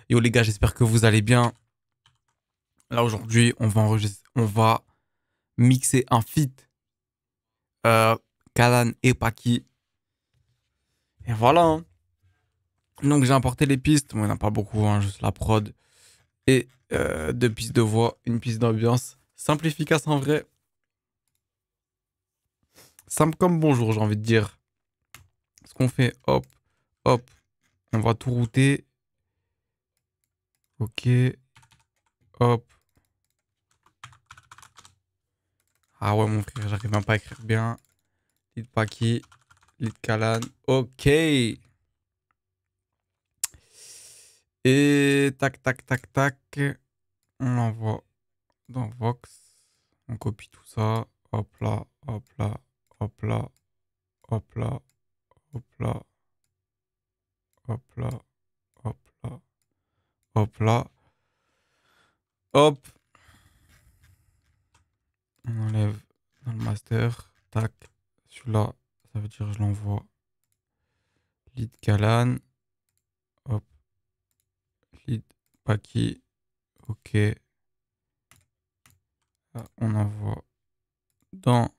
Yo les gars, j'espère que vous allez bien. Là aujourd'hui, on va mixer un feat. Kalan et Paki. Et voilà, hein. Donc j'ai importé les pistes. Bon, il n'y en a pas beaucoup, hein, juste la prod. Et deux pistes de voix, une piste d'ambiance. Simple, efficace en vrai. Simple comme bonjour, j'ai envie de dire. Ce qu'on fait, hop, hop. On va tout router. Ok, hop. Ah ouais, mon frère, j'arrive même pas à écrire bien. Lead Paki, lead Kalan. Ok. Et tac, tac, tac, tac. On l'envoie dans Vox. On copie tout ça. Hop là, hop là, hop là, hop là, hop là, hop là, hop là, hop là. Hop. On enlève dans le master. Tac. Celui-là, ça veut dire que je l'envoie. Lead Kalan. Hop. Lead Paki. Ok. Là, on envoie dans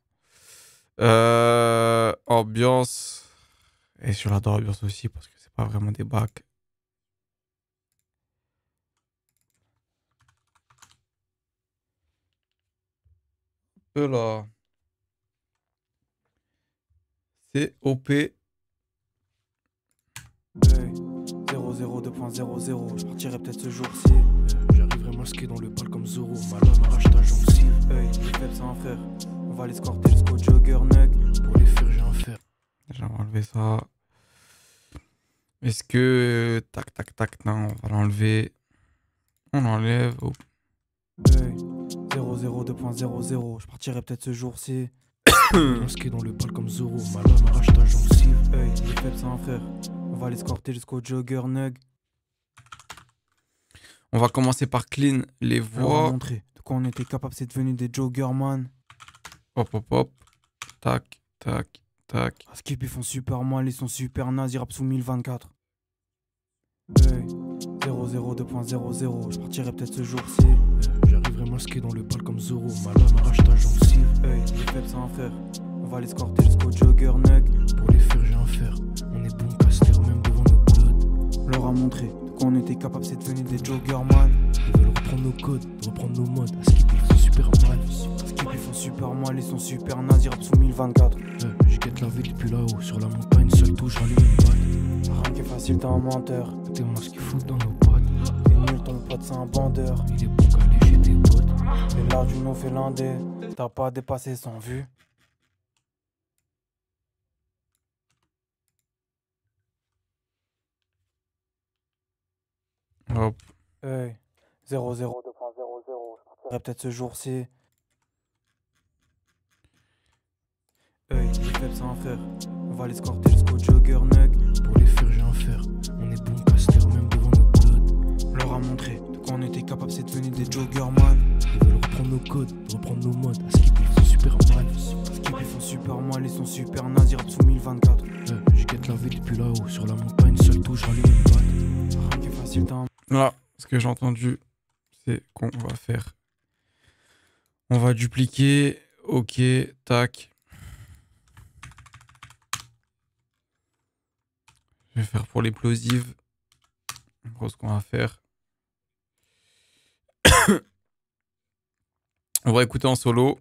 ambiance. Et sur la dans ambiance aussi, parce que c'est pas vraiment des bacs. Là. C'est OP. 00 2.00, je partirai peut-être ce jour-ci. J'arriverai masqué dans le bal comme Zoro. Ma lame arrache ta gencive. Hey, les faibles c'est un frère. On va l'escorter jusqu'au Jogger Nug. Pour les faire, j'ai un fer. Déjà, on va enlever ça. Est-ce que. Tac, tac, tac. Non, on va l'enlever. On l'enlève. Oh. Hey, 00 2.00, je partirai peut-être ce jour-ci. Masqué dans le bal comme Zoro. Ma lame arrache ta gencive. Hey, les faibles c'est un frère. On va l'escorter jusqu'au Jogger Nug. On va commencer par clean les On leur a voix. montré de quoi on était capable, c'est devenu des Jogger man. Hop, hop, hop. Tac, tac, tac. À Skip ils font super mal, ils sont super nazes, ils rappent sous 1024. Hey, 00 2.00, je partirai peut-être ce jour-ci. J'arriverai masqué dans le bal comme Zoro. Ma lame arrache ta gencive. Hey, les faibles c'est un frère. On va l'escorter jusqu'au Jogger Nug. Pour les faire, j'ai un fer. On est bon caster même devant nos potes. On leur a montré de quoi on était capable, c'est devenu des Jogger man. Ils veulent reprendre nos codes, reprendre nos modes. À Skip ils font super mal. À Skip ils font super mal, ils sont super nazes, ils rappent sous 1024. Je guette la ville depuis là-haut. Sur la montagne, seule touche, rallume une balle. Rien qui est facile, t'es un menteur. Écoutez-moi ce qu'ils foutent dans nos potes. T'es nul, ton pote c'est un bandeur. Il est bon qu'à lécher tes potes. Et là du nous fait l'indé. T'as pas dépassé sans vue. Hop. Hey, 00 2.00, je partirai peut-être ce jour-ci. Hey, les faibles c'est un frère. On va l'escorter jusqu'au Jogger Nug. Pour les faire, j'ai un fer. On est bon caster même devant nos potes. On leur a montré de quoi on était capable, c'est devenu des Jogger man. Ils veulent reprendre nos codes, reprendre nos modes. À Skip ils font super mal. À Skip ils font super mal, ils sont super nazes, ils rappent sous 1024. Je guette la ville depuis là-haut. Sur la montagne, seule touche, rallume une balle. Rien qui est facile, t'as un... Là, ce que j'ai entendu, c'est qu'on va faire. On va dupliquer. Ok, tac. Je vais faire pour les plosives. En gros, ce qu'on va faire. On va écouter en solo.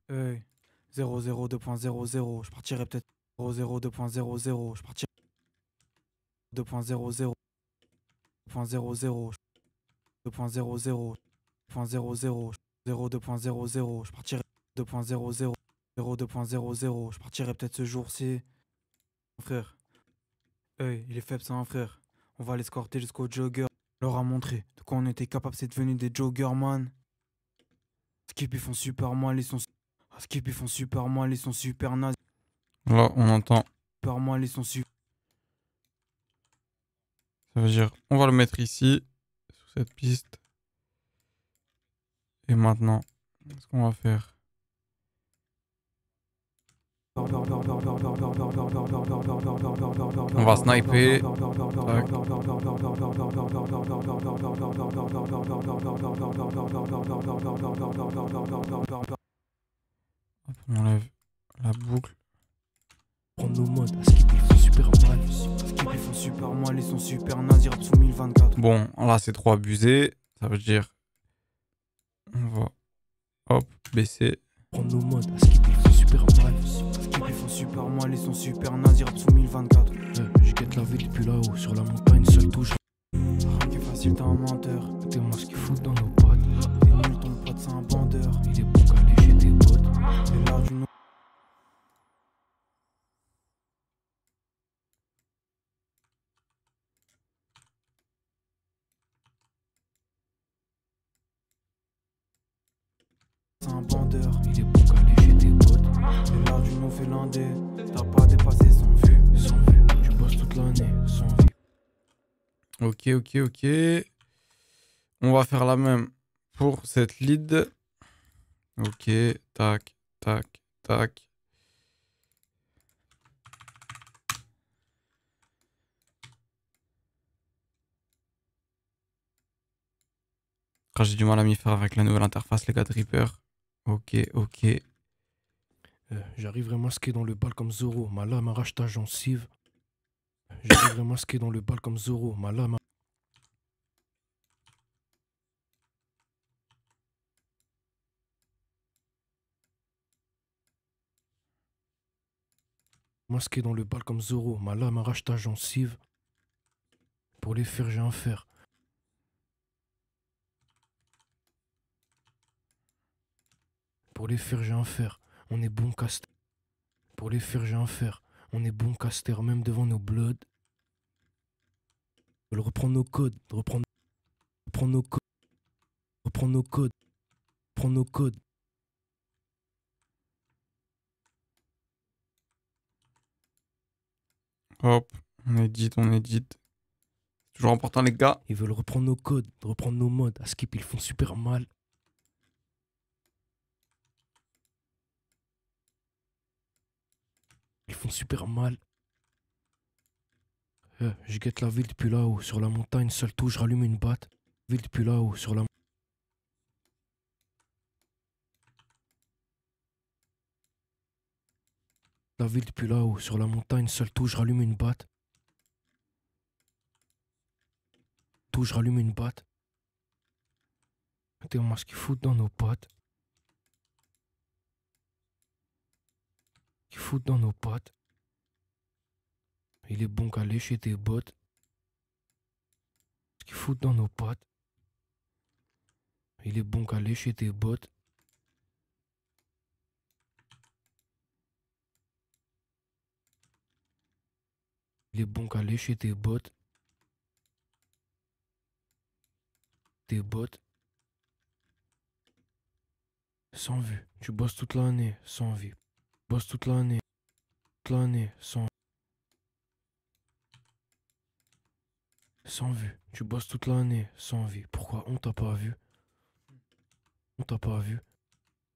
Hey, 00 2.00, je partirai peut-être 00 2.00, je partirai 2.00 2.00 2.00 2.00 0 2.00, je partirai 2.00 0 2.00, je partirai peut-être ce jour-ci. Frère, hey, il est faible, c'est un frère. On va l'escorter jusqu'au Jogger. On leur a montré de quoi on était capable, c'est devenu des Jogger man. Skip ils font super mal, ils sont Skip ils font super mal, ils sont super nazes. Là, on entend. Super mal, ils sont super. Ça veut dire, on va le mettre ici, sur cette piste. Et maintenant, ce qu'on va faire. On va sniper. Tac. Hop, on enlève la boucle. Prendre nos modes, à skip ils font super mal. Skip ils font super mal, ils sont super nazes, ils sous 1024. Bon, là c'est trop abusé. Ça veut dire on va hop baisser. Prendre nos modes, à skip ils font super mal. Skip ils font super mal, ils sont super nazes, ils sous 1024. Je guette la ville depuis là-haut, sur la montagne, seule touche. Qui est facile, t'es un menteur. T'es moi ce qu'ils foutent dans nos potes. T'es nul, ton pote c'est un bandeur. Il est bon qu'à lécher tes potes. Et là du c'est un bandeur, il est bon qu'à lécher tes potes. Et là du nouveau finlandais, t'as pas dépassé sans vue. Sans vue, tu bosses toute l'année, sans vie. Ok. On va faire la même pour cette lead. Ok, tac. Quand j'ai du mal à m'y faire avec la nouvelle interface, les gars de Reaper. Ok. J'arriverai masqué dans le bal comme Zoro, ma lame arrache ta gencive. J'arriverai masqué dans le bal comme Zoro, ma lame. Masqué dans le bal comme Zoro, ma lame arrache ta gencive. Pour les faire, j'ai un fer. Pour les faire, j'ai un fer. On est bon caster. Pour les faire, j'ai un fer. On est bon caster, même devant nos bloods. Ils veulent reprendre nos codes, reprendre nos codes. Reprendre nos codes. Prendre nos codes. Hop, on édite. Toujours important les gars. Ils veulent reprendre nos codes, reprendre nos modes. À skip, ils font super mal. Ils font super mal. Je guette la ville depuis là-haut. Sur la montagne, seul tout, je rallume une batte. Ville depuis là-haut, sur la ville depuis là-haut. Sur la montagne, seul tout, je rallume une batte. Tout, je rallume une batte. T'es moi ce qu'ils foutent dans nos potes. Qu'ils foutent dans nos potes. Il est bon qu'à lécher tes bottes. Ce qu'ils foutent dans nos potes. Il est bon qu'à lécher tes bottes. Il est bon qu'à lécher tes bottes. Tes bottes. Sans vue. Tu bosses toute l'année sans vie. Bosses toute l'année. Toute l'année sans vue. Tu bosses toute l'année sans vie. Pourquoi on t'a pas vu? On t'a pas vu.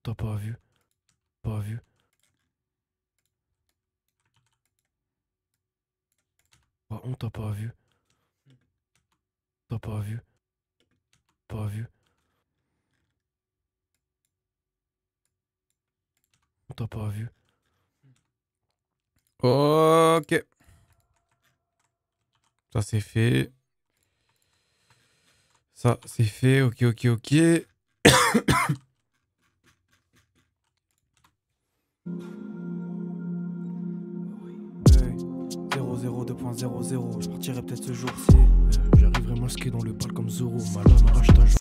T'as pas vu. Pas vu. Pourquoi on t'a pas vu? T'as pas vu. Pas vu. On t'a pas vu. Ok. Ça c'est fait. Ça c'est fait. Ok. 002.00, je partirai peut-être ce jour-ci. J'arriverai masqué dans le bal comme Zoro, ma lame arrache ta jambe.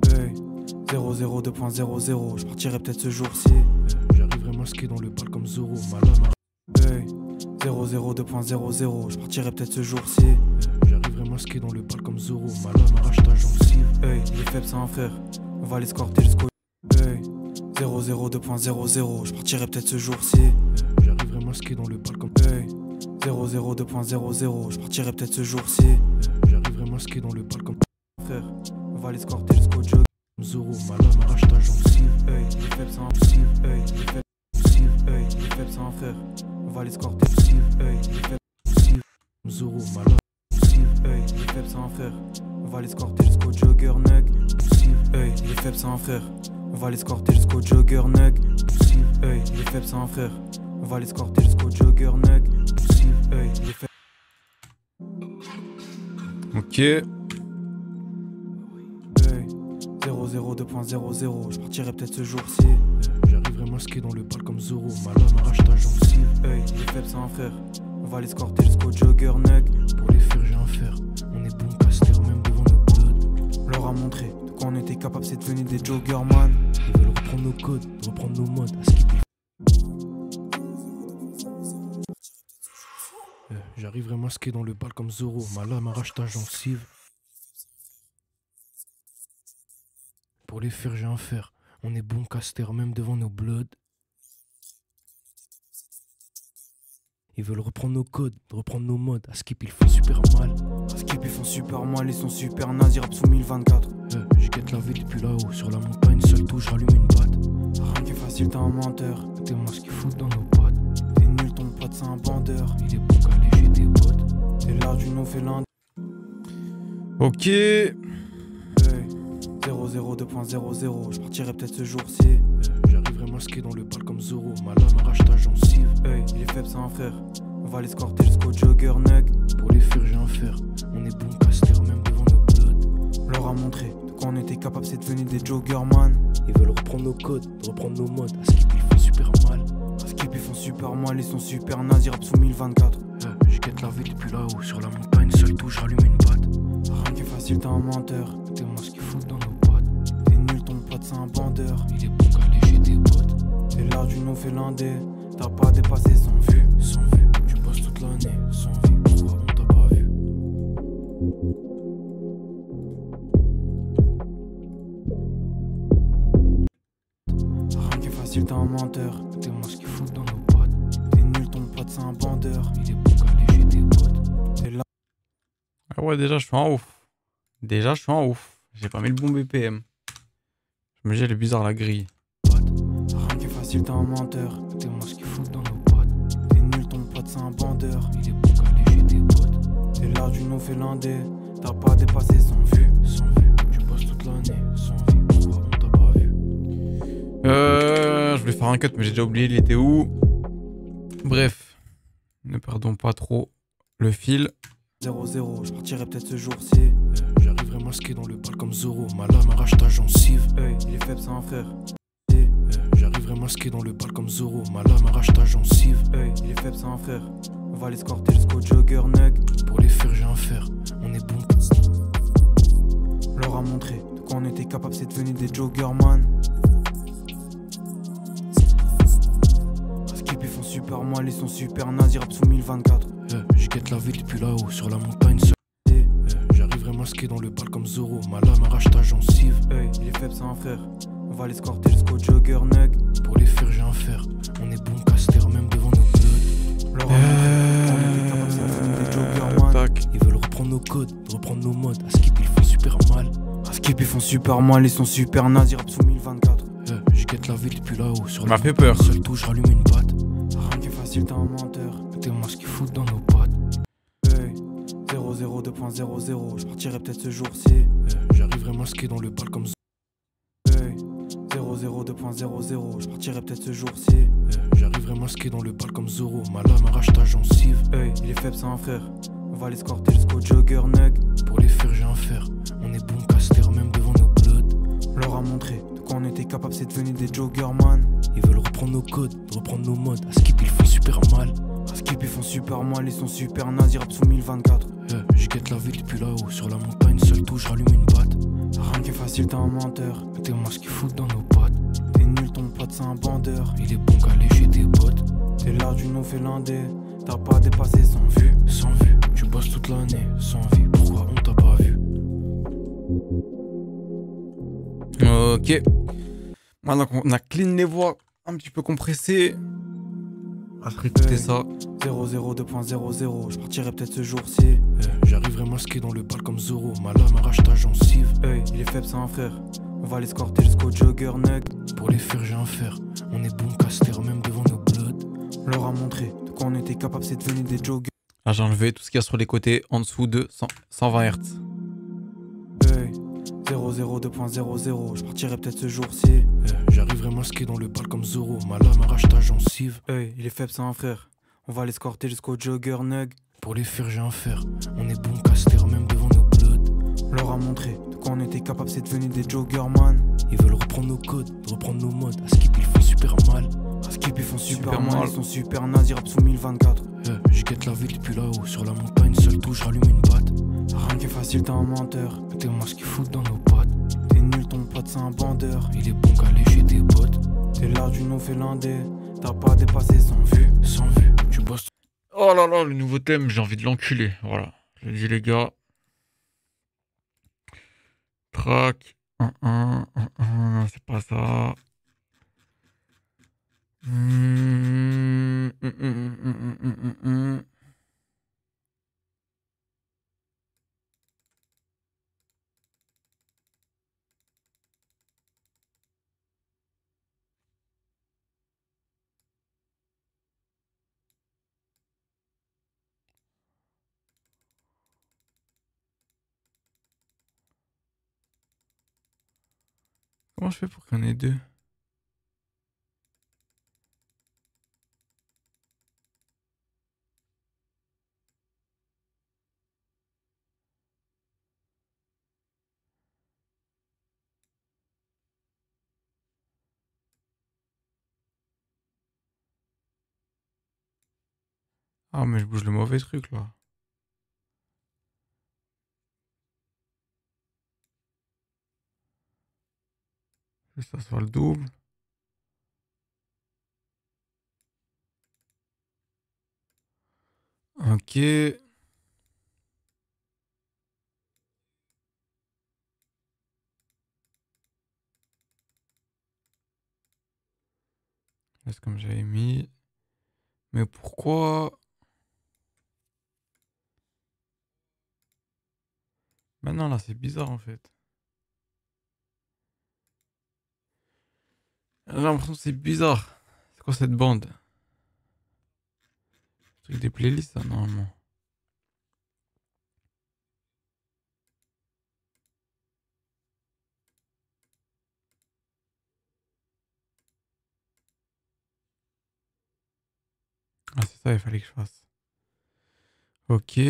Hey, 002.00, je partirai peut-être ce jour-ci. J'arriverai masqué dans le bal comme Zoro, ma lame. Hey, 002.00, je partirai peut-être ce jour-ci. J'arriverai masqué dans le bal comme Zoro, ma lame arrache ta gencive. Hey, il est faible, c'est un frère, on va l'escorter jusqu'au. Hey, 002.00, je partirai peut-être ce jour-ci. J'arriverai masqué dans le bal comme. Hey, 002.00, je partirai peut-être ce jour-ci. J'arriverai masqué dans le bal comme frère. On va les scorter jusqu'au jog. Zoro, malade, m'arrache ta gencive. Hey, il est faible, c'est un poussive. Hey, il est faible, poussive. Hey, il est faible, c'est un frère. On va les scorter poussive. Hey, il est faible, poussive. Zoro, malade, poussive. Hey, il est faible, c'est un frère. On va les scorter jusqu'au jogger nug. Poussive. Hey, il est faible, c'est un frère. On va les scorter jusqu'au jogger nug. Poussive. Hey, il est faible, c'est un frère. On va les scorter jusqu'au jogger nug. Poussive. Hey, il est faible. Ok. Hey, 002.00, je partirai peut-être ce jour-ci. J'arriverai masqué dans le bal comme Zoro, malade, m'arrache ta gencive. Hey, il est faible, c'est un frère. On va les scorter jusqu'au jogger nug. Pour les faire, j'ai un fer. On est bon caster même devant nos bloods. On leur a montré de quoi on était capable, c'est devenu des joggerman. Ils veulent reprendre nos codes, reprendre nos modes, à skipper. J'arriverai masqué dans le bal comme Zoro, malade, m'arrache ta gencive. Pour les faire, j'ai un fer. On est bon caster même devant nos bloods. Ils veulent reprendre nos codes, reprendre nos modes. À skip, ils font super mal. À skip, ils font super mal, ils sont super nazis, rap sous 1024. Je guette la vie depuis là-haut. Sur la montagne, seule touche, rallume une batte. Rien qui est facile, t'es un menteur. T'es moi ce qu'ils foutent dans nos pattes. T'es nul, ton pote, c'est un bandeur. Il est bon qu'à léger tes potes. T'es là, du nom fait l'un. Ok. 002.00, je partirai peut-être ce jour-ci. J'arriverai masqué dans le bal comme Zoro, malade, m'arrache ta gencive. Hey, il est faible, c'est un frère. On va les scorter jusqu'au jogger nug. Pour les faire, j'ai un fer. On est bon caster même devant nos bloods. On leur a montré de quoi on était capable, c'est devenu des joggerman. Ils veulent reprendre nos codes, reprendre nos modes. À skip, ils font super mal. À skip, ils font super mal, ils sont super nazis, rap sous 1024. Je guette la vie depuis là-haut. Sur la montagne, seule touche, rallume une batte. Rien qui est facile, t'es un menteur. T'es moi ce qu'ils foutent dans nos pattes. T'es nul, ton pote, c'est un bandeur. Il est bon qu'à léger tes potes. T'es là, du nom fait l'indé. T'as pas dépassé sans vue. Sans vue, tu passes toute l'année sans vie. Pourquoi on t'a pas vu? Rien qui est facile, t'es un menteur. T'es moi ce qu'ils foutent dans nos pattes. T'es nul, ton pote, c'est un bandeur. Il est bon qu'à léger tes potes. T'es là. Ah ouais, déjà, je suis en ouf. Déjà, je suis en ouf. J'ai pas mis le bon BPM. Je me dis, elle est bizarre, la grille. Rien qui est facile, t'es un menteur. T'es moi ce qu'ils foutent dans nos pattes. T'es nul, ton pote, c'est un bandeur. Il est bon qu'à léger tes potes. T'es là, du nom fait l'indé. T'as pas dépassé sans vue. Sans vue, tu passes toute l'année sans vie. Pourquoi on t'a pas vu? Je voulais faire un cut, mais j'ai déjà oublié, il était où? Bref, ne perdons pas trop le fil. 0-0, je partirai peut-être ce jour-ci. J'arriverai masqué dans le bal comme Zoro, malade, m'arrache ta gencive. Hey, il est faible, c'est un frère. J'arriverai masqué dans le bal comme Zoro, malade, m'arrache ta gencive. Hey, il est faible, c'est un frère. On va les scorter jusqu'au jogger nug. Pour les faire, j'ai un fer. On est bon. On leur a montré de quoi on était capable, c'est devenu des joggerman. À skip, ils font super mal, ils sont super nazis, rap sous 1024. Je guette la vie depuis là-haut. Sur la montagne, seul. J'arriverai masqué dans le bal comme Zoro, malade, m'arrache ta gencive. Hey, il est faible, c'est un frère. On va les scorter jusqu'au jogger nug. Pour les faire, j'ai un fer. On est bon caster même devant nos bloods. On leur a montré qu'on était capable, c'est devenu des joggerman. Ils veulent reprendre nos codes, reprendre nos modes. À skip, ils font super mal. À skip, ils font super mal, ils sont super nazis, rap sous 1024. Je guette la vie depuis là-haut. Sur m'a fait peur. Seule touche, rallume une batte. Rien qui est facile, t'es un menteur. T'es moi ce qu'ils foutent dans nos pattes. Hey, 002.00, je partirai peut-être ce jour-ci. J'arriverai masqué dans le bal comme Hey, 002.00, je partirai peut-être ce jour-ci. J'arriverai masqué dans le bal comme Zoro, malade, m'arrache ta gencive. Hey, il est faible, c'est un frère. On va les scorter jusqu'au jogger nug. Pour les faire, j'ai un fer. On est bon caster même devant nos bloods. On leur a montré de quoi on était capable, c'est devenu des joggerman. Ils veulent reprendre nos codes, reprendre nos modes. À skip, ils font super mal. À skip, ils font super mal, ils sont super nazis, rap sous 1024. Je guette la vie depuis là-haut. Sur la montagne, seule touche, rallume une batte. Rien qui est facile, t'es un menteur. T'es moi ce qu'ils foutent dans nos pattes. T'es nul, ton pote, c'est un bandeur. Il est bon qu'à léger tes potes. T'es là, du nom fait l'indé. T'as pas dépassé sans vue. Sans vue, tu passes toute l'année sans vie. Pourquoi on t'a pas vu? Ok. Maintenant qu'on a clean les voix un petit peu compressées, Après écouter ça. 002.00, je partirai peut-être ce jour-ci. J'arriverai masqué dans le bal comme Zoro. Ma lame arrache ta gencive. Il est faible, c'est un frère. On va l'escorter jusqu'au jogger nug. Pour les faire, j'ai un fer. On est bon caster même devant nos bloods. On leur a montré de quoi on était capable, c'est devenu des joggers. Là, j'ai enlevé tout ce qu'il y a sur les côtés en dessous de 120 Hz. 002.00, je partirai peut-être ce jour-ci. J'arriverai masqué dans le bal comme Zoro. Ma lame arrache ta gencive. Il est faible, c'est un frère. On va l'escorter jusqu'au jogger nug. Pour les faire, j'ai un fer. On est bon caster même devant nos bloods. On leur a montré de quoi on était capable, c'est devenu des joggers man. Ils veulent reprendre nos codes, reprendre nos modes. À Skip ils font super mal. À Skip ils font super mal. Ils sont super nazis, rap sous 1024. Je guette la ville depuis là-haut. Sur la montagne, seule touche, rallume une batte. Rien qui est facile, t'es un menteur. T'es moi ce qu'ils foutent dans nos pattes. T'es nul, ton pote c'est un bandeur. Il est bon qu'à lécher tes potes. T'es là du non finlandais. T'as pas dépassé sans vue. Sans vue, tu bosses. Oh là là, le nouveau thème, j'ai envie de l'enculer. Voilà, je le dis les gars. Track. C'est pas ça. Comment je fais pour qu'il y en ait deux? Ah mais je bouge le mauvais truc là. Que ça soit le double. Ok. Laisse comme j'avais mis. Mais pourquoi? Maintenant là c'est bizarre en fait. J'ai l'impression que c'est bizarre. C'est quoi cette bande? Truc des playlists ça normalement. Ah c'est ça il fallait que je fasse. Ok.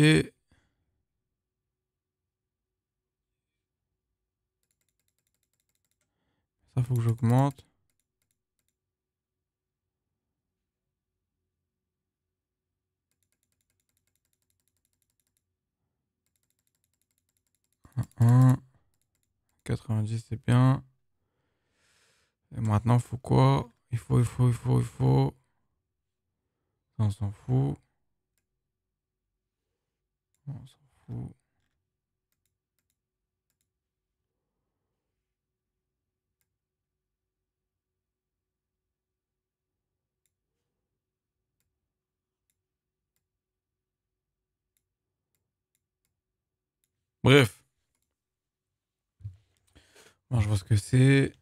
Ça faut que j'augmente. Un. 90 c'est bien. Et maintenant faut quoi? Il faut. On s'en fout. On s'en fout. Bref. Moi je vois ce que c'est.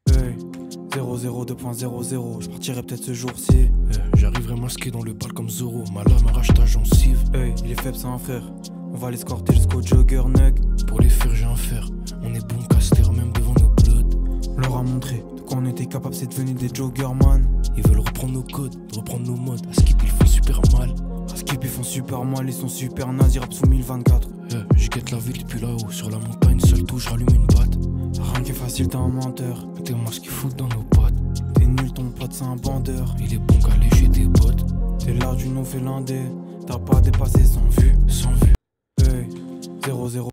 002.00, je partirai peut-être ce jour-ci. J'arriverai masqué dans le bal comme Zoro. Ma lame arrache ta gencive. Il est faible, c'est un frère. On va l'escorter jusqu'au jogger nug. Pour les faire, j'ai un fer. On est bon caster même devant nos bloods. On leur a montré de quoi on était capable, c'est devenu des joggers man. Ils veulent reprendre nos codes, reprendre nos modes. À Skip ils font super mal. À Skip ils font super mal, ils sont super nazis, rap sous 1024. Je guette la ville depuis là-haut. Sur la montagne, seule touche, rallume une batte. Rien qui est facile, t'es un menteur. T'es moi ce qu'ils foutent dans nos pattes. T'es nul, ton pote c'est un bandeur. Il est bon qu'à lécher tes potes. T'es là du non finlandais. T'as pas dépassé sans vue. Sans vue. 00.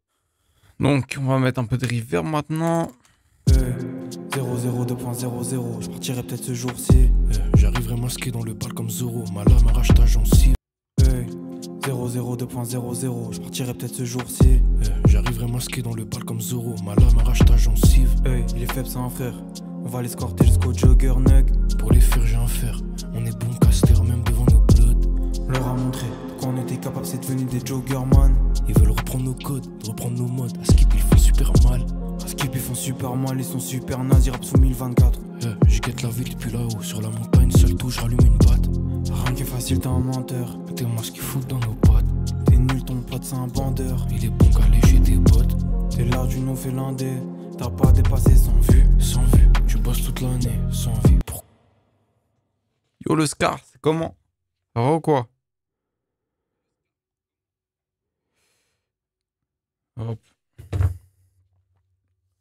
Donc on va mettre un peu de reverb maintenant. 002.00, je partirai peut-être ce jour-ci. J'arriverai masqué dans le bal comme Zoro. Ma lame arrache ta gencive. 002.00, je partirai peut-être ce jour-ci. J'arriverai masqué dans le bal comme Zoro. Ma lame arrache ta gencive. Il est faible, c'est un frère. On va l'escorter jusqu'au jogger nug. Pour les faire j'ai un fer. On est bon caster même devant nos bloods. Leur a montré qu'on était capable, c'est devenu des joggerman. Ils veulent reprendre nos codes, reprendre nos modes. À skip ils font super mal. À skip ils font super mal, ils sont super nazis, rap sous 1024. Je guette la ville depuis là-haut. Sur la montagne, seul touche, rallume une batte. Rien qui est facile, t'es un menteur. T'es moi ce qu'ils foutent dans nos pattes. T'es nul, ton pote c'est un bandeur. Il est bon qu'à lécher des bottes. T'es l'art du non finlandais. T'as pas dépassé sans vue. Sans vue, tu bosses toute l'année, sans vie. Pourquoi? Yo le Scar, c'est comment? Ça va ou quoi? Hop.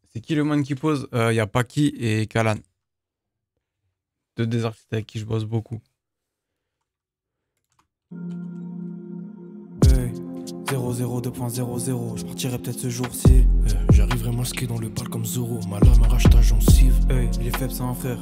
C'est qui le man qui pose? Y a Paki et Kalan. Deux des artistes avec qui je bosse beaucoup. Hey, 002.00, je partirai peut-être ce jour-ci. J'arriverai masqué dans le bal comme Zoro. Ma lame arrache ta gencive. Hey, il est faible, c'est un frère.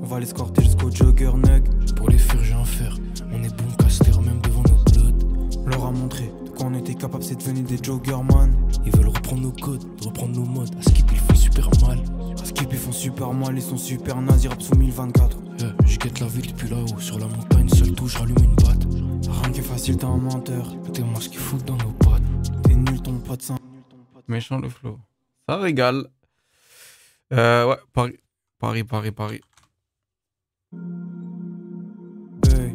On va l'escorter jusqu'au jogger nug. Pour les faire j'ai un fer. On est bon caster même devant nos bloods. Leur a montré qu'on était capable, c'est devenu des joggerman. Ils veulent reprendre nos codes, reprendre nos modes. À skip ils font super mal. À skip ils font super mal, ils sont super nazis, rap sous 1024. Je guette la ville depuis là-haut. Sur la montagne, seul touche, rallume une batte. Rien qui est facile, t'es un menteur. T'es moi ce qu'ils foutent dans nos pattes. T'es nul, ton pote c'est un... Méchant le flow. Ça régale. Ouais, Paris. Hey,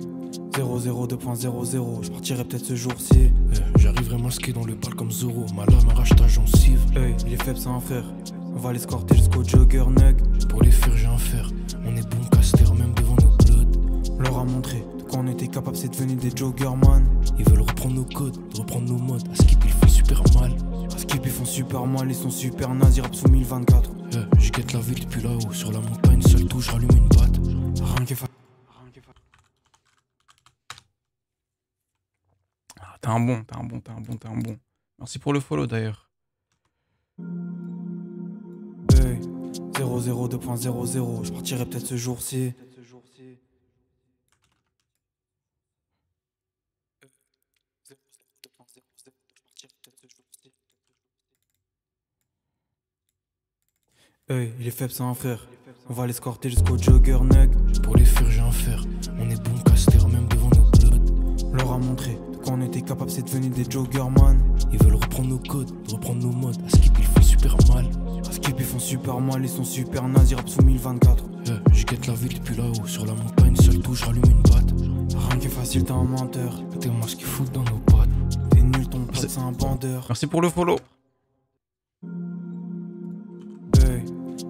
002.00, je partirai peut-être ce jour-ci. J'arriverai masqué dans le bal comme Zoro. Ma lame arrache ta gencive. Hey, il est faible, c'est un frère. On va l'escorter jusqu'au jogger nug. Pour les faire j'ai un fer. On est bon caster même devant nos bloods. Leur a montré qu'on était capable, c'est devenu des joggerman. Ils veulent reprendre nos codes, reprendre nos modes. À skip ils font super mal. À skip ils font super mal, ils sont super nazis, rap sous 1024. Je guette la ville depuis là-haut. Sur la montagne, seul touche, rallume une batte. Rien qui est facile. Ah, t'es un bon. Merci pour le follow d'ailleurs. Hey, 002.00, je partirai peut-être ce jour-ci. Hey, il est faible, c'est un frère. On va l'escorter jusqu'au jogger nug. Pour les faire j'ai un fer. On est bon caster même devant nos bloods. Leur a montré qu'on était capable, c'est devenu des joggerman. Ils veulent reprendre nos codes, reprendre nos modes. À skip ils font super mal. À skip ils font super mal, ils sont super nazis, rap sous 1024. Je guette la ville depuis là-haut. Sur la montagne, seul touche, rallume une batte. Rien qui est facile, t'es un menteur. T'es moi ce qu'ils foutent dans nos pattes. T'es nul, ton pote c'est un bandeur. Merci pour le follow. Hey,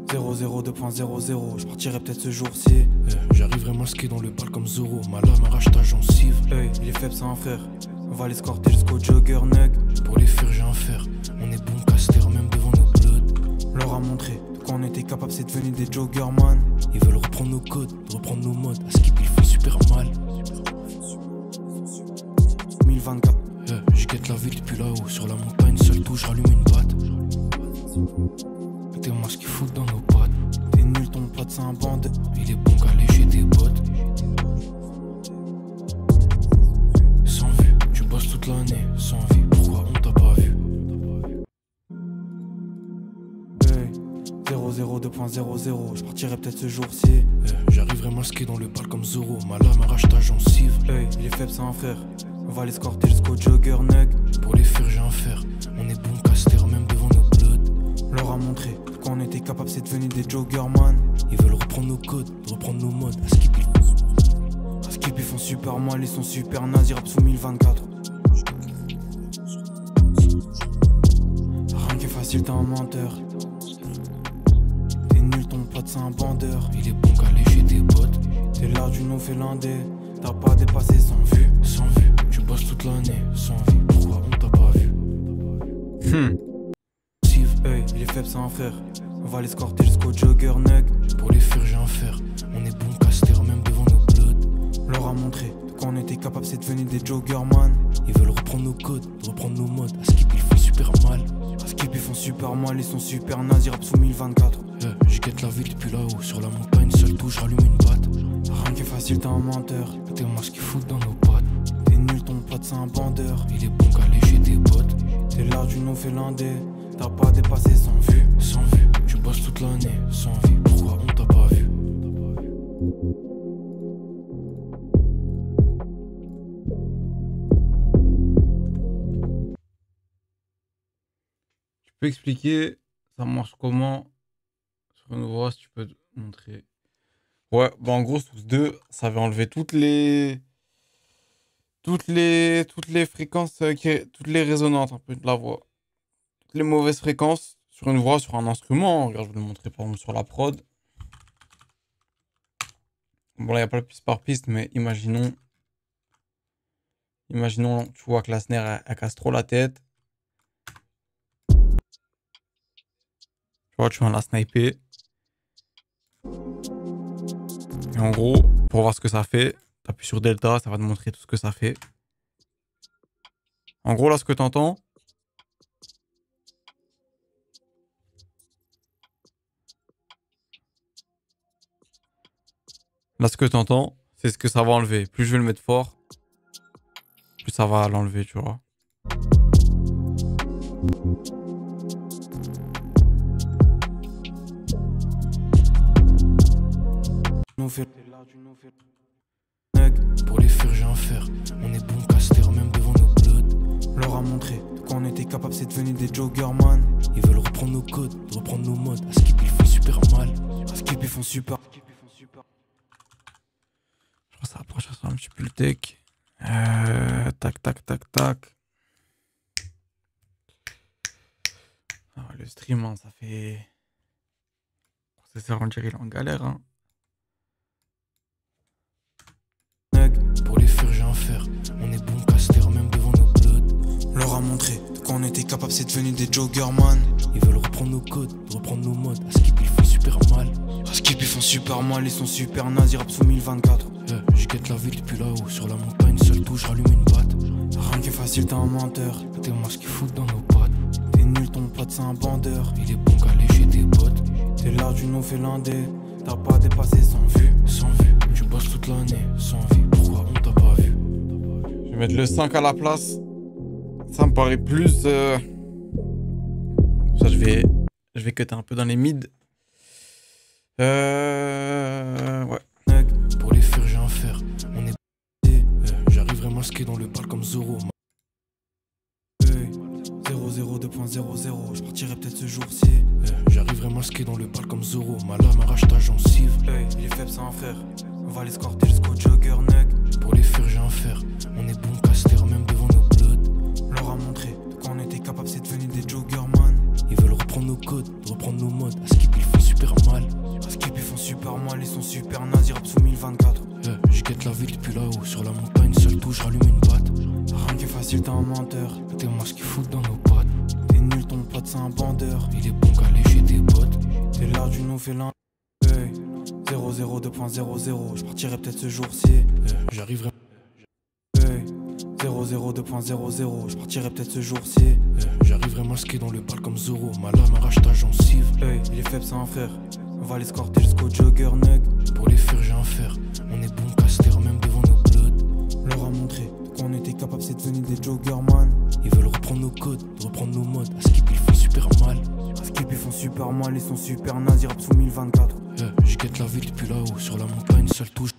002.00, je partirai peut-être ce jour-ci. J'arriverai masqué dans le bal comme Zoro. Ma lame arrache ta gencive. Hey, il est faible, c'est un frère. On va l'escorter jusqu'au jogger nug. Pour les faire j'ai un fer. On est bon caster même devant nos bloods. Leur a montré qu'on était capable, c'est devenu des joggerman. Ils veulent reprendre nos codes, reprendre nos modes. À skip ils font super mal. 1024. Je guette la ville depuis là-haut. Sur la montagne, seul touche, rallume une batte. T'es moi ce qu'ils foutent dans nos pattes. T'es nul, ton pote c'est un bandeur. Il est bon qu'à lécher des bottes. Sans vue, tu bosses toute l'année. Sans vie, pourquoi on t'a pas vu? Hey, 002.00, je partirai peut-être ce jour-ci. J'arriverai masqué dans le bal comme Zoro. Ma lame arrache ta gencive. Hey, il est faible, c'est un frère. On va l'escorter jusqu'au jogger nug. Pour les faire j'ai un fer. On est bon caster même devant nos bloods. Leur a montré qu'on était capable, c'est devenu des joggerman. Ils veulent reprendre nos codes, reprendre nos modes. À skip ils font super mal, ils sont super nazis, rap sous 1024. Rien qui est facile, t'es un menteur. T'es nul, ton pote c'est un bandeur. Il est bon qu'à lécher des bottes. T'es l'art du non finlandais. T'as pas dépassé sans vue. Sans vue, tu bosses toute l'année. Sans vie, pourquoi on t'a pas vu? Hey, il est faible, c'est un frère. On va l'escorter jusqu'au jogger nug. Pour les faire j'ai un fer. On est bon caster même devant nos bloods. Leur a montré qu'on était capable, c'est devenu des joggerman. Ils veulent reprendre nos codes, reprendre nos modes. À skip ils font super mal. À skip ils font super mal, ils sont super nazis, rap sous 1024. Je guette la ville depuis là-haut. Sur la montagne, seul touche, rallume une batte. Rien qui est facile, t'es un menteur. T'es moi ce qu'ils foutent dans nos pattes. T'es nul, ton pote c'est un bandeur. Il est bon qu'à lécher des bottes. T'es l'art du non finlandais. T'as pas dépassé sans vue. Sans vue, tu bosses toute l'année. Sans vie, pourquoi on t'a pas vu? peux expliquer ça marche comment sur une voix, si tu peux te montrer. Ouais, bah en gros, sous 2, ça va enlever toutes les fréquences, toutes les résonances un peu de la voix. Toutes les mauvaises fréquences sur une voix, sur un instrument. Regarde, je vais le montrer par exemple sur la prod. Bon, là, il n'y a pas la piste par piste, mais imaginons, tu vois que la snare, elle casse trop la tête. Tu vois, tu viens la sniper. Et en gros, pour voir ce que ça fait, t'appuies sur Delta, ça va te montrer tout ce que ça fait. En gros, là, ce que t'entends, c'est ce que ça va enlever. Plus je vais le mettre fort, plus ça va l'enlever, tu vois. Pour les faire, j'ai un fer. On est bon caster, même devant nos bloods. Leur a montré de quoi on était capable, c'est devenu des joggers, man. Ils veulent reprendre nos codes, reprendre nos modes. À skip, ils font super mal. À skip, ils font super. Je pense que ça approche un petit peu le tech. Tac, tac, tac, tac. Ah, le stream, hein, ça fait... Le processeur, on dirait, il est en galère, hein. Pour les faire, j'ai un fer. On est bon caster, même devant nos bloods. Leur a montré de quoi on était capable, c'est devenu des joggers, man. Ils veulent reprendre nos codes, reprendre nos modes. À skip, ils font super mal. À skip, ils font super mal, ils sont super nazis, rap sous 1024. Je guette la ville depuis là-haut. Sur la montagne, seul touche, rallume une batte. Rien qui est facile, t'es un menteur. T'es moi ce qu'ils foutent dans nos pattes. T'es nul, ton pote, c'est un bandeur. Il est bon qu'à lécher tes potes. T'es là, tu nous fais l'indé. T'as pas dépassé sans vue. Sans vue, tu bosses toute l'année. Sans vie, pourquoi on t'a pas vu? Je vais mettre le 5 à la place. Ça me paraît plus... Ça, je vais cutter un peu dans les mids. Ouais. Pour les faire, j'ai un fer. On est j'arriverai masqué dans le bal comme Zoro. 00 2.00, je partirai peut-être ce jour-ci. J'arriverai masqué dans le bal comme Zoro. Ma lame arrache ta gencive. Il est faible, c'est un frère. On va l'escorter jusqu'au jogger, neck. Pour les faire, j'ai un fer. On est bon caster, même devant nos bloods. Leur a montré de quoi on était capable, c'est devenu des joggers, man. Ils veulent reprendre nos codes, reprendre nos modes. À skip, ils font super mal. À skip, ils font super mal, ils sont super nazis, rap sous 1024. Je guette la ville depuis là-haut. Sur la montagne, seul touche, rallume une batte. Rien qui est facile, t'es un menteur. T'es moi ce qu'ils foutent dans nos pattes. T'es nul, ton pote, c'est un bandeur. Il est bon qu'à lécher tes potes. T'es là, tu nous fais l'un. 00 2.00, je partirai peut-être ce jour-ci. J'arriverai. 00 2.00, je partirai peut-être ce jour-ci. J'arriverai masqué dans le bal comme Zoro. Ma lame arrache ta gencive. Il est faible, c'est un frère. On va l'escorter jusqu'au jogger, neck. Pour les faire, j'ai un fer. On est bon caster, même devant nos bloods. Leur a montré de quoi on était capable, c'est devenu des joggers, man. Ils veulent reprendre nos codes, reprendre nos modes. À skip, ils font super mal. À skip, ils font super mal, ils sont super nazis, rap sous 1024. Je guette la ville depuis là-haut. Sur la montagne, seul touche.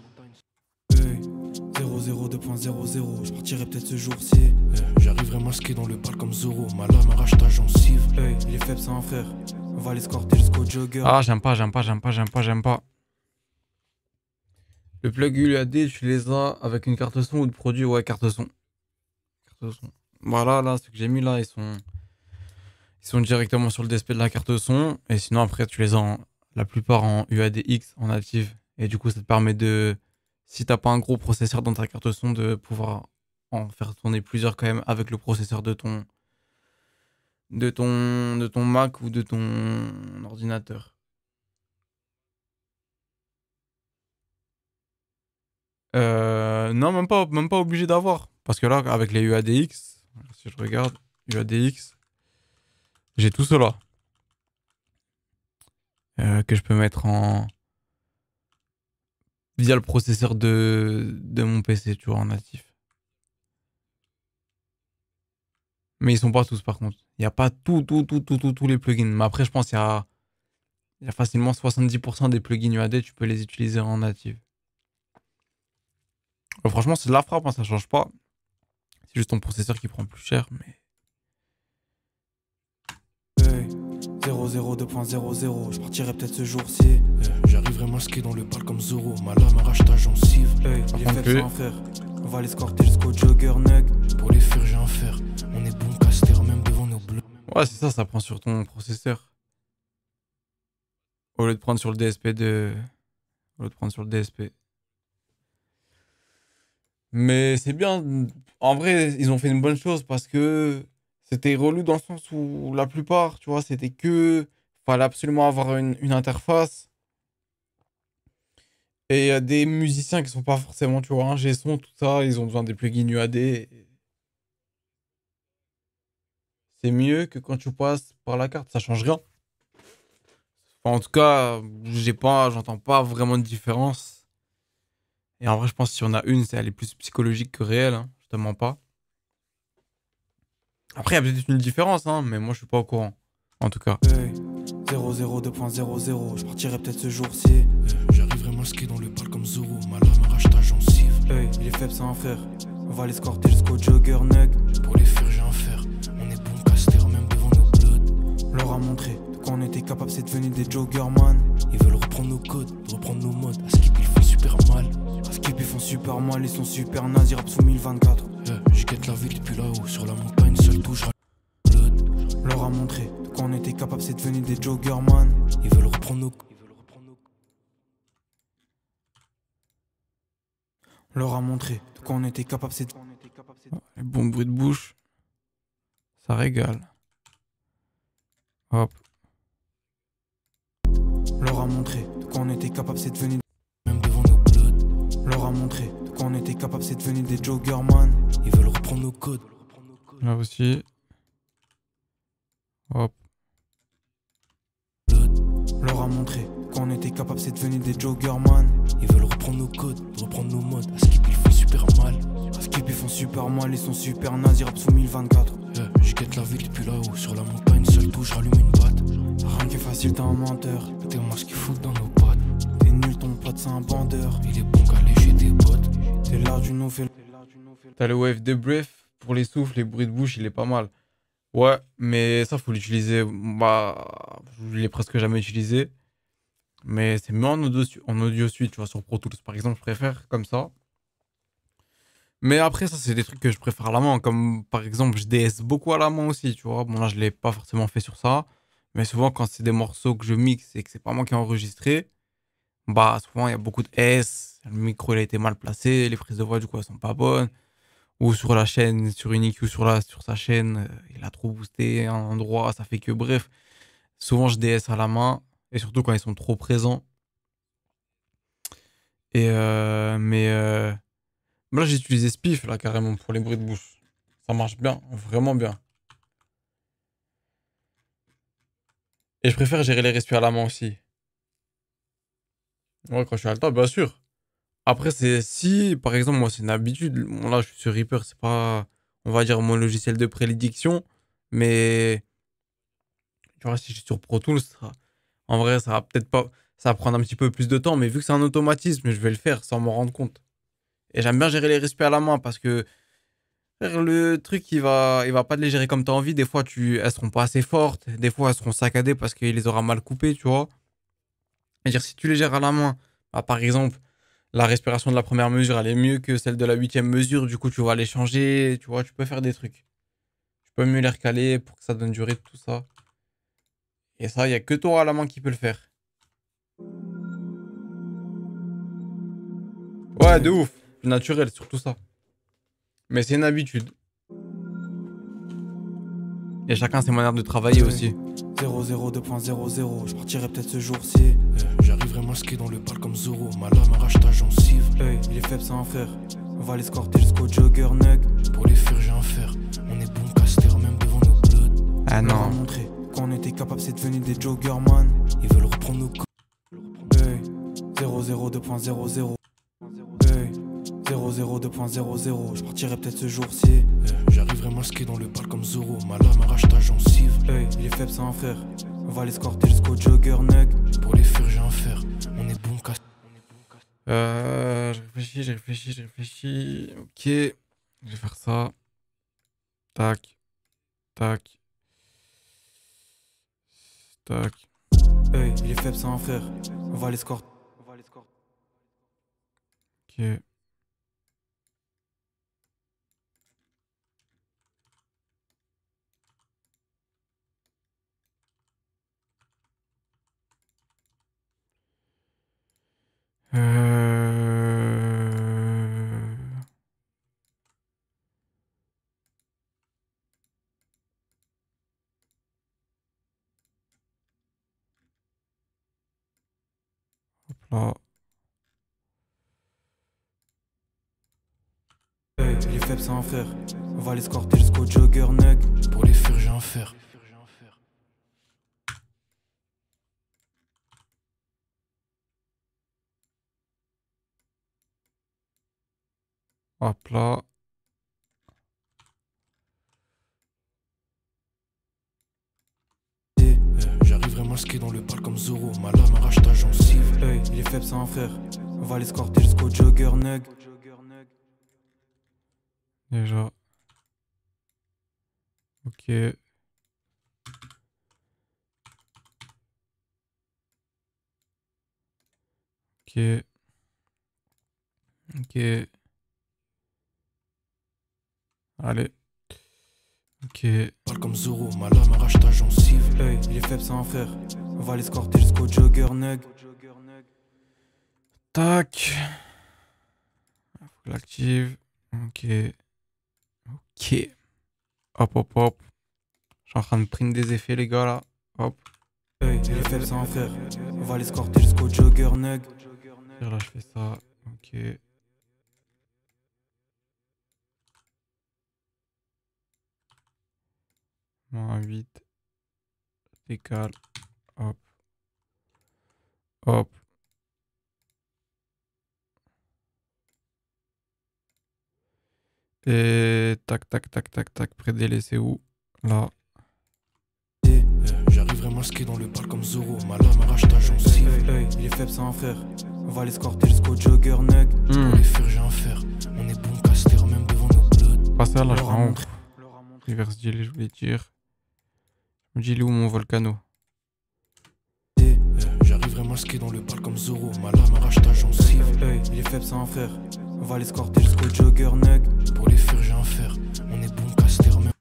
00 2.00, je partirai peut-être ce jour-ci. J'arriverai masqué dans le bal comme Zoro. Ma lame arrache ta gencive. Il est faible, c'est un frère. On va l'escorter jusqu'au jogger. Ah, j'aime pas. Le plug UAD, tu les as avec une carte son ou de produit? Ouais, carte son. Voilà, là, ceux que j'ai mis là, ils sont directement sur le DSP de la carte son. Et sinon, après, tu les as la plupart en UADX, en native. Et du coup, ça te permet de, si t'as pas un gros processeur dans ta carte son, de pouvoir en faire tourner plusieurs quand même avec le processeur de ton Mac ou de ton ordinateur. Non, même pas obligé d'avoir. Parce que là, avec les UADX, si je regarde, UADX, j'ai tout cela. Que je peux mettre via le processeur de mon PC, tu vois, en natif. Mais ils sont pas tous, par contre. Il n'y a pas tous les plugins. Mais après, je pense qu'il y a facilement 70% des plugins UAD, tu peux les utiliser en native. Franchement, c'est de la frappe, hein, ça change pas. C'est juste ton processeur qui prend plus cher, mais... 0-0, 2.00. Je partirai peut-être ce jour-ci. J'arriverai masqué dans le bal comme Zoro. Ma lame arrache ta gencive. Hey, Par il est contre, faible, lui- c'est un frère. On va l'escorter jusqu'au jogger nug. Pour les faire, j'ai un fer. On est bon caster, même devant nos bleus. Ouais, c'est ça prend sur ton processeur. Au lieu de prendre sur le DSP de... Au lieu de prendre sur le DSP. Mais c'est bien. En vrai, ils ont fait une bonne chose parce que c'était relou dans le sens où la plupart, tu vois, c'était que... Fallait absolument avoir une interface. Et il y a des musiciens qui sont pas forcément, tu vois, ingé son, tout ça, ils ont besoin des plugins UAD. C'est mieux que quand tu passes par la carte, ça change rien. Enfin, en tout cas, j'entends pas vraiment de différence. Et en vrai, je pense que si on a une, elle est plus psychologique que réelle, hein, je te mens pas. Après, il y a peut-être une différence, hein, mais moi, je suis pas au courant. En tout cas. Hey, 0-0, 2.00. Je partirai peut-être ce jour-ci. J'arriverai masqué dans le bal comme Zoro. Ma lame arrache ta gencive. Hey, il est faible, c'est un frère. On va l'escorter jusqu'au jogger nug. Pour les faire, j'ai un fer. On est bon caster, même devant nos bloods. Leur a montré de quoi on était capable, c'est devenu des joggerman. Ils veulent reprendre nos codes, reprendre nos modes. À Skip, ils font super mal. À Skip, ils font super mal, ils sont super nazes, ils rappent sous 1024. Je guette la ville depuis là-haut. Sur la montagne, seul touche. Blood. Leur a montré de quoi on était capable, c'est devenu des joggerman. Ils veulent reprendre nos codes. Leur a montré de quoi on était capable, c'est Les bons bruits de bouche, ça régale. Hop. Leur a montré de quoi on était capable, c'est devenu. Même devant nos bloods. Leur a montré de quoi on était capable, c'est devenu des joggerman. Ils veulent reprendre nos codes. Là aussi. Hop. Leur a montré de quoi on était capable, c'est devenu des joggerman. Ils veulent reprendre nos codes, reprendre nos modes. À Skip, ils font super mal. À Skip, ils font super mal, ils sont super nazes, ils rappent sous 1024. Je guette la ville depuis là-haut. Sur la montagne, seul touche, rallume une batte. Rien qui est facile, t'es un menteur. T'es moi ce qu'ils foutent dans nos pattes. T'es nul, ton pote, c'est un bandeur. Il est bon qu'à lécher des potes. T'es là du nouvel. T'as le wave de breath pour les souffles, les bruits de bouche, il est pas mal. Ouais, mais ça, faut l'utiliser. Bah, je l'ai presque jamais utilisé. Mais c'est mieux en audio suite, tu vois, sur Pro Tools par exemple, je préfère comme ça. Mais après, ça, c'est des trucs que je préfère à la main. Comme par exemple, je DS beaucoup à la main aussi, tu vois. Bon, là, je l'ai pas forcément fait sur ça. Mais souvent, quand c'est des morceaux que je mixe et que c'est pas moi qui ai enregistré, bah, souvent, il y a beaucoup de S. Le micro, il a été mal placé. Les prises de voix, du coup, elles sont pas bonnes. Ou sur la chaîne, sur une EQ sur sa chaîne, il a trop boosté un endroit, ça fait que bref. Souvent je DS à la main, et surtout quand ils sont trop présents. Et là j'ai utilisé Spiff là carrément pour les bruits de bouche. Ça marche bien, vraiment bien. Et je préfère gérer les respirs à la main aussi. Ouais, quand je suis à le bien sûr. Après, c'est si, par exemple, moi, c'est une habitude. Bon, là, je suis sur Reaper, c'est pas, on va dire, mon logiciel de prédilection. Mais, tu vois, si je suis sur Pro Tools, en vrai, ça va peut-être pas, ça va prendre un petit peu plus de temps. Mais vu que c'est un automatisme, je vais le faire sans m'en rendre compte. Et j'aime bien gérer les respects à la main parce que frère, le truc, il va pas te les gérer comme tu as envie. Des fois, elles seront pas assez fortes. Des fois, elles seront saccadées parce qu'il les aura mal coupées, tu vois. C'est-à-dire, si tu les gères à la main, bah, par exemple, la respiration de la première mesure, elle est mieux que celle de la huitième mesure. Du coup, tu vas les changer. Tu vois, tu peux faire des trucs. Tu peux mieux les recaler pour que ça donne du rythme, tout ça. Et ça, il n'y a que toi à la main qui peut le faire. Ouais, de ouf. Naturel, surtout ça. Mais c'est une habitude. Et chacun ses manières de travailler aussi. 0-0, 2.00. Je partirai peut-être ce jour-ci. J'arriverai masqué dans le bal comme Zoro. Ma lame arrache ta gencive. Hey, il est faible, c'est un frère. On va l'escorter jusqu'au jogger nug. Pour les faire, j'ai un fer. On est bon caster, même devant nos bloods. Ah Leur a non. montré qu'on était capable, c'est devenu des joggerman. Ils veulent reprendre nos codes. Hey, 0-0, 2.00. Hey, 0-0, 2.00. Je partirai peut-être ce jour-ci. J'arriverai masqué dans le bal comme Zoro. Ma lame arrache ta gencive. Hey, il est faible, c'est un frère. On va l'escorter jusqu'au jogger nug. Pour les faire, j'ai un fer. On est bon caster. Je réfléchis. Ok. Je vais faire ça. Tac. Tac. tac. Hey, il est faible, c'est un frère. On va l'escorter. Ok. Hop là. Hey, il est faible, c'est un frère. On va l'escorter jusqu'au jogger nug. Pour les faire, j'ai un fer. Hop là. J'arriverai masqué dans le bal comme Zoro. Ma lame arrache ta gencive. Hey, il est faible, c'est un frère. On va l'escorter jusqu'au jogger nug. Déjà. Ok. Ok. Ok. Allez. Ok. Bal comme Zoro. Ma lame arrache ta gencive. Hey, il est faible, c'est un frère. On va l'escorter jusqu'au jogger nug. Tac. Faut que je l'active. Ok. Ok. Hop, hop, hop. Je suis en train de prendre des effets, les gars, là. Hop. Hey, il est faible, c'est un frère. On va l'escorter jusqu'au jogger nug. Et là, je fais ça. Ok. Moins 8. Décale. Hop. Hop. Et tac, tac, tac, tac, tac. Pré-délai, c'est où? Là. J'arriverai masqué dans le bal comme Zoro. Ma lame arrache ta gencive. Hey, il est faible, c'est un frère. On va l'escorter jusqu'au jogger nug. Pour les faire, j'ai un fer. On est bon caster même devant nos bloods. Pas ça, là, je Laura rends. montre. Reverse delay, je voulais dire. Je me dis, il est où mon volcano? J'arriverai masqué dans le bal comme Zoro. Ma lame arrache ta gencive. Hey, il est faible, c'est un frère. On va l'escorter jusqu'au jogger nug. Pour les faire, j'ai un fer. On est bon caster même.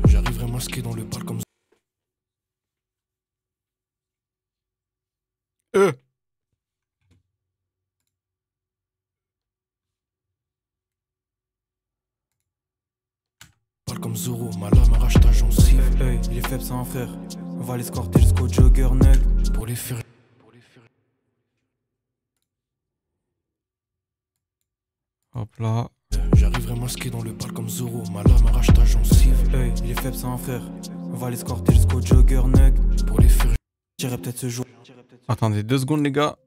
J'arriverai masqué dans le bal comme comme Zoro. Ma lame arrache ta gencive. Hey, il est faible, c'est un frère. On va l'escorter jusqu'au jogger nug. Pour les faire. Hop là. J'arriverai masqué dans le bal comme Zoro. Ma lame arrache ta gencive. Hey, il est faible, c'est un frère. On va l'escorter jusqu'au jogger nug. Pour les faire. J'irai peut-être ce jour. Attendez 2 secondes, les gars.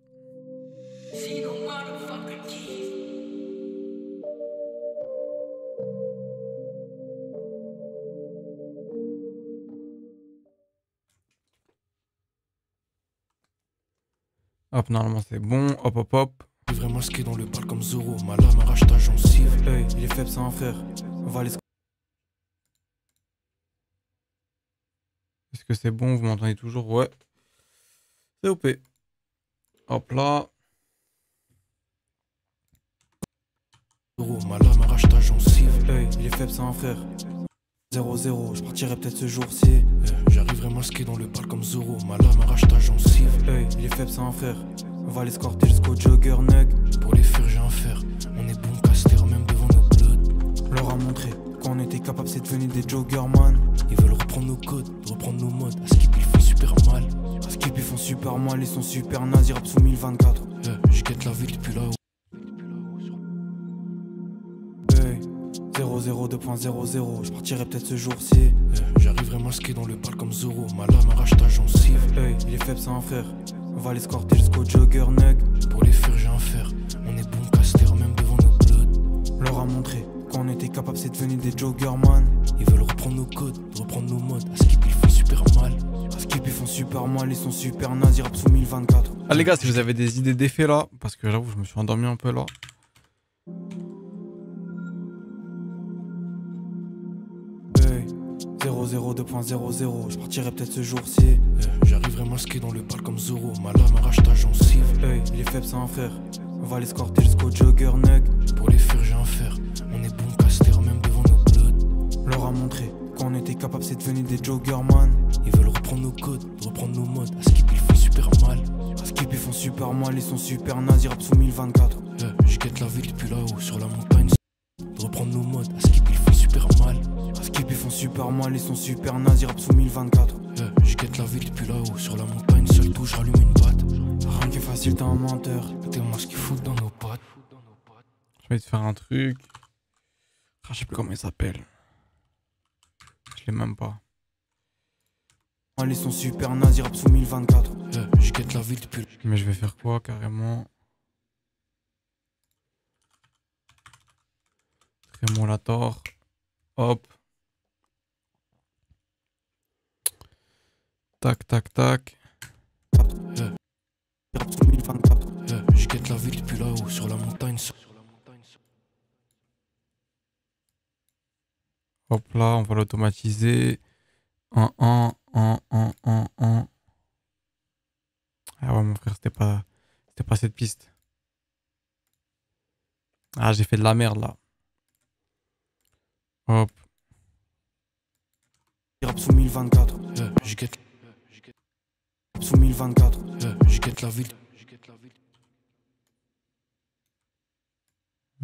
Hop, normalement, c'est bon. Hop, hop, hop. J'arriverai masqué dans le bal comme Zoro. Ma lame arrache ta gencive. Hey, il est faible, c'est un frère. On va l'escorter. Est-ce que c'est bon? Vous m'entendez toujours? Ouais. C'est OP. Hop là. Zoro. Ma lame arrache ta gencive. Hey, il est faible, c'est un frère. 0-0, je partirai peut-être ce jour-ci. J'arriverai masqué dans le bal comme Zoro. Ma lame arrache ta gencive. Hey, il est faible, c'est un frère. On va l'escorter jusqu'au jogger nug. Pour les faire, j'ai un fer. On est bon caster même devant nos bloods. Leur a montré qu'on était capable, c'est devenu des joggers, man. Ils veulent reprendre nos codes, reprendre nos modes. À Skip, ils font super mal. À Skip, ils font super mal, ils sont super nazes, ils rappent sous 1024. Je guette la vie depuis là-haut. Hey, 0-0, 2.00, je partirai peut-être ce jour-ci. J'arriverai masqué dans le bal comme Zoro. Ma lame arrache ta gencive. Hey, il est faible, c'est un frère. On va l'escorter jusqu'au jogger nug. Pour les faire, j'ai un fer. On est bon caster même devant nos bloods. Leur a montré qu'on était capable, c'est devenu des joggers, man. Ils veulent reprendre nos codes, reprendre nos modes. À Skip, ils font super mal. À Skip, ils font super mal, ils sont super nazes, ils rappent sous 1024. Ah, les gars, si vous avez des idées d'effets là, parce que j'avoue, je me suis endormi un peu là. Hey, 002.00, je partirai peut-être ce jour-ci. J'arriverai masqué dans le bal comme Zoro. Ma lame arrache ta gencive. Hey, il est faible, c'est un frère. On va l'escorter jusqu'au jogger nug. Pour les faire, j'ai un fer. On est bon caster même devant nos bloods. Leur a montré qu'on était capable, c'est devenu des joggers man. Ils veulent reprendre nos codes, reprendre nos modes. À Skip ils font super mal. À Skip ils font super mal, ils sont super nazis, rap sous 1024. Je guette la ville depuis là-haut sur la montagne. De reprendre nos modes. À Skip ils font super mal. À Skip ils font super mal, ils sont super nazis, rap sous 1024. Je guette la ville depuis là-haut sur la montagne. Seul touche, j'allume une batte. Rien qui est facile, t'es un menteur. T'es moi ce qu'ils foutent dans nos pattes. Je vais te faire un truc. Ah, je sais plus comment il s'appelle. Je l'ai même pas. Ils sont super nazis, rap sous 1024. Je guette la ville depuis. Mais je vais faire quoi carrément? Trémolator. Hop. Tac, tac, tac. Rap sous 1024. Je guette la ville depuis là-haut sur la montagne. Hop là, on va l'automatiser. Ah ouais, mon frère, c'était pas cette piste. Ah, j'ai fait de la merde là. Hop. Rap sous 1024. Je guette. Rap sous 1024. Je guette la ville.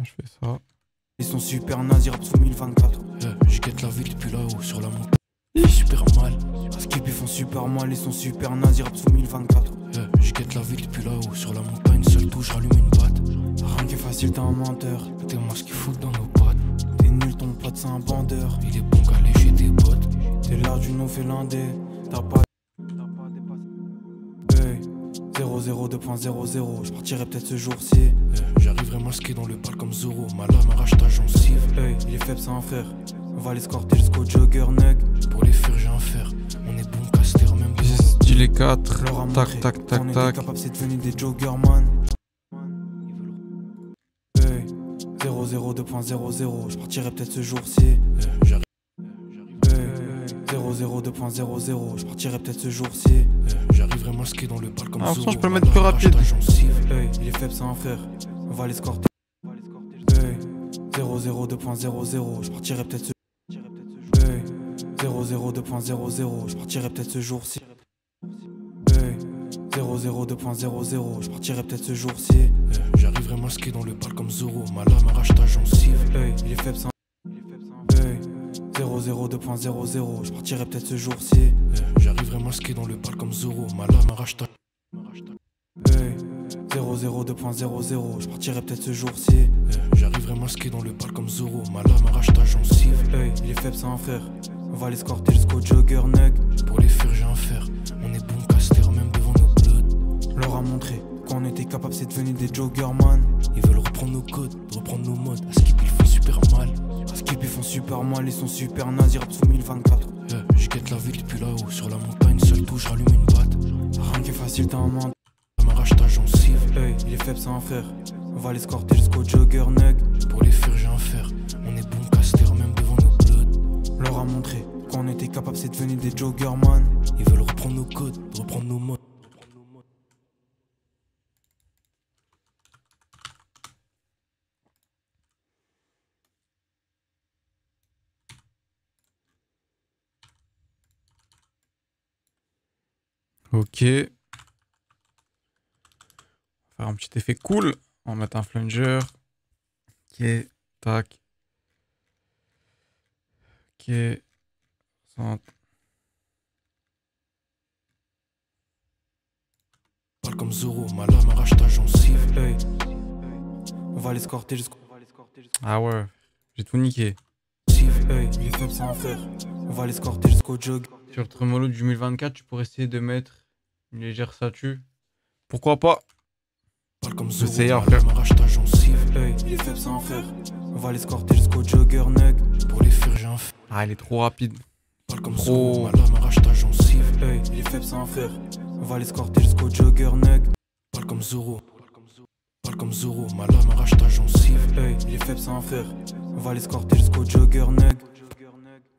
Je fais ça. Ils sont super nazis, rap sous 1024. Je guette la ville depuis là-haut sur la montagne. Super mal. À Skip ils font super mal, ils sont super nazis, rap sous 1024. Je guette la ville depuis là-haut sur la montagne. Seul touche, j'allume une batte. Rien qui est facile, t'es un menteur. T'es moi ce qu'ils foutent dans nos pattes. T'es nul, ton pote c'est un bandeur. Il est bon qu'à lécher des potes. T'es là du non finlandais. T'as pas hey, 002.00, je partirai peut-être ce jour-ci. J'arriverai masqué dans le bal comme Zoro. Ma lame arrache ta gencive. Hey, il est faible, c'est un frère. On va l'escorter jusqu'au jogger nug. Pour les faire, j'ai un fer. On est bon caster même devant nos Stylé 4. Leur a Tac, montré tac, qu'on tac, était tac. capable, c'est devenu des jogger man. Hey, 002.00, je partirai peut-être ce jour-ci. J'arrive. Hey, 002.00, je partirai peut-être ce jour-ci. J'arriverai masqué dans le bal comme Ah, Zoro. je peux le Ma mettre plus lame arrache rapide. ta gencive. Hey, il est faible, c'est un frère. On va l'escorter. Hey, 002.00, je partirai peut-être ce. Hey, 002.00, je partirai peut-être ce jour-ci. Hey, 002.00, je partirai peut-être ce jour-ci. J'arriverai masqué dans le bal comme Zoro. Ma lame arrache ta gencive. Hey, il est faible, c'est un. Hey, 002.00, je partirai peut-être ce jour-ci. J'arriverai masqué dans le bal comme Zoro. Ma lame arrache ta. Hey, 002.00, je partirai peut-être ce jour-ci. J'arriverai masqué dans le bal comme Zoro. Ma lame arrache ta gencive. Hey, il est faible, c'est un frère. On va l'escorter jusqu'au jogger nug. Pour les faire, j'ai un fer. On est bon caster même devant nos bloods. Leur a montré qu'on était capable, c'est devenu des jogger man. Ils veulent reprendre nos codes, reprendre nos modes. À Skip ils font super mal. À Skip ils font super mal, ils sont super nazis, rap sous 1024. Je guette la ville depuis là-haut sur la montagne. Seul touche, j'allume une batte. Rien qui est facile, t'es un menteur. Ça m'arrache ta gencive. Hey, il est faible, c'est un frère. On va l'escorter jusqu'au jogger nug. Pour les faire, j'ai un fer. On est bon caster même devant nos bloods. Leur a montré qu'on était capable, c'est devenu des jogger man. Ils veulent reprendre nos codes, reprendre nos modes. Ok. On va faire un petit effet cool. On va mettre un flanger. Ok. Tac. Ok. Centre. Parle comme Zoro, ma lame arrache ta gencive. Hey, on va l'escorter jusqu'au. Ah ouais. J'ai tout niqué. Hey, il est faible, c'est un frère. On va l'escorter jusqu'au jog. Sur Tremolo du 2024, tu pourrais essayer de mettre une légère statue. Pourquoi pas? Parle comme Je Zoro, sais, ma frère. lame arrache ta gencive. Hey, il est faible, c'est un frère. On va l'escorter jusqu'au jogger nug. Pour les faire, j'ai un fer. Ah, il est trop rapide. Parle comme Trop. Zoro, ma lame arrache ta gencive. Hey, il est faible, c'est un frère. On va l'escorter jusqu'au jogger nug. Parle comme Zoro. Parle comme Zoro, ma lame arrache ta gencive. Hey, il est faible, c'est un frère. On va l'escorter jusqu'au jogger nug.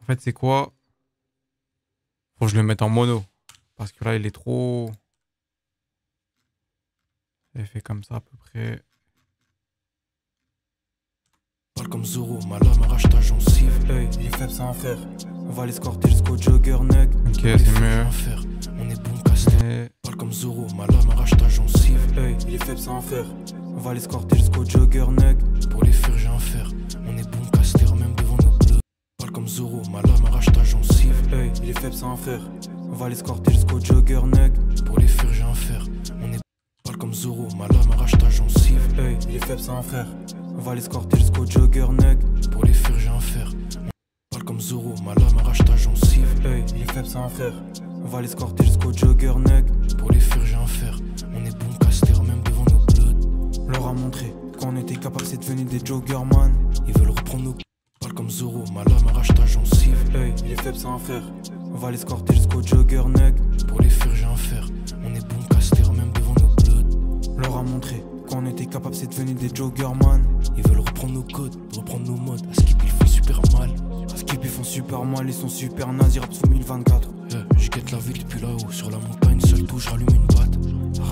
En fait, c'est quoi? Faut que je le mette en mono. Parce que là, il est trop... Il est fait comme ça à peu près. Parle comme Zoro, ma lame arrache ta gencive. Hey, il est faible, c'est un frère. On va l'escorter jusqu'au jogger nug. Ok, c'est mieux. On est bon caster. Parle comme Zoro, ma lame arrache ta gencive. Hey, il est faible, c'est un frère. On va l'escorter jusqu'au jogger nug. Pour les faire, j'ai un fer. On est bon caster, même devant nos bleus. Parle comme Zoro, ma lame arrache ta gencive. Hey, il est faible, c'est un frère. On va l'escorter jusqu'au jogger nug. Pour les faire, j'ai un fer. On est parle comme Zoro, ma lame arrache ta gencive. Hey, il est faible, c'est un frère. On va l'escorter jusqu'au jogger nug. Pour les faire, j'ai un fer. Parle comme Zoro, ma lame arrache ta gencive. Hey, il est faible, c'est un frère. On va l'escorter jusqu'au jogger nug. Pour les faire, j'ai un fer. On est bon caster, même devant nos bleus. Leur a montré qu'on était capable, c'est devenu des joggers, man. Ils veulent reprendre nos. Parle comme Zoro, ma lame arrache ta gencive. Hey, il est faible, c'est un frère. On va l'escorter jusqu'au jogger nug. Pour les faire, j'ai un fer. On est bon caster, même devant nos bleus. Leur a montré qu'on était capable, c'est devenu des joggers, man. Ils veulent reprendre nos codes, reprendre nos modes. À Skip, ils font super mal. À Skip, ils font super mal, ils sont super nazis, rap sous 1024. Yeah, je guette la ville depuis là-haut. Sur la montagne, seule touche, rallume une batte.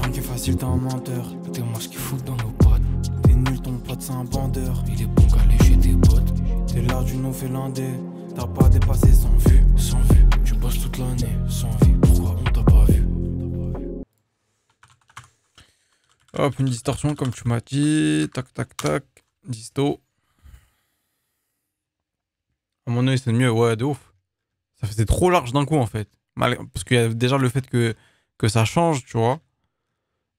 Rien qui est facile, t'es un menteur. T'es moi ce qu'ils foutent dans nos pattes. T'es nul, ton pote, c'est un bandeur. Il est bon qu'à lécher tes potes. T'es l'art du non finlandais. T'as pas dépassé sans vue. Sans vue, tu passes toute l'année sans vie. Pourquoi on t'a pas vu? Hop, une distorsion comme tu m'as dit. Tac, tac, tac. Disto. À mon oeil, c'est mieux. Ouais, de ouf. Ça faisait trop large d'un coup, en fait. Parce qu'il y a déjà le fait que ça change, tu vois.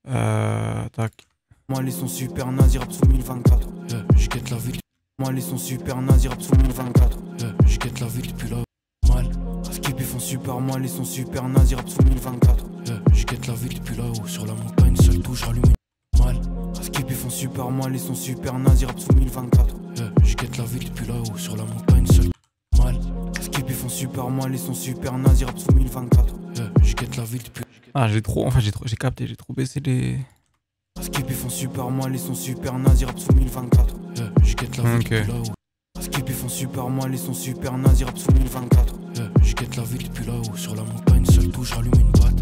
Tac. Moi, ils sont super nazis, rap sous 1024. Yeah, je guette la ville. Moi, ils sont super nazis, rap sous 1024. Yeah, je guette la ville depuis là. Mal. À Skip, ils font super mal, ils sont super nazis, rap sous 1024. Yeah, je guette la ville depuis là-haut. Sur la montagne, seule touche, rallume une mal. À Skip, ils font super mal, ils sont super nazis, rap sous 1024. Yeah, je guette la ville depuis là-haut. Sur la montagne, seule mal. À Skip, ils font super mal, ils sont super nazis, rap sous 1024. Yeah, je guette la ville depuis. Ah, j'ai capté, j'ai trop baissé les... À Skip, ils font super mal, ils sont super nazis, rap sous 1024. Yeah, je guette la ville depuis là-haut. À Skip, ils font super mal, ils sont super nazis, rap sous 1024. Yeah, je guette la ville depuis là-haut. Sur la montagne, seule touche, rallume une batte.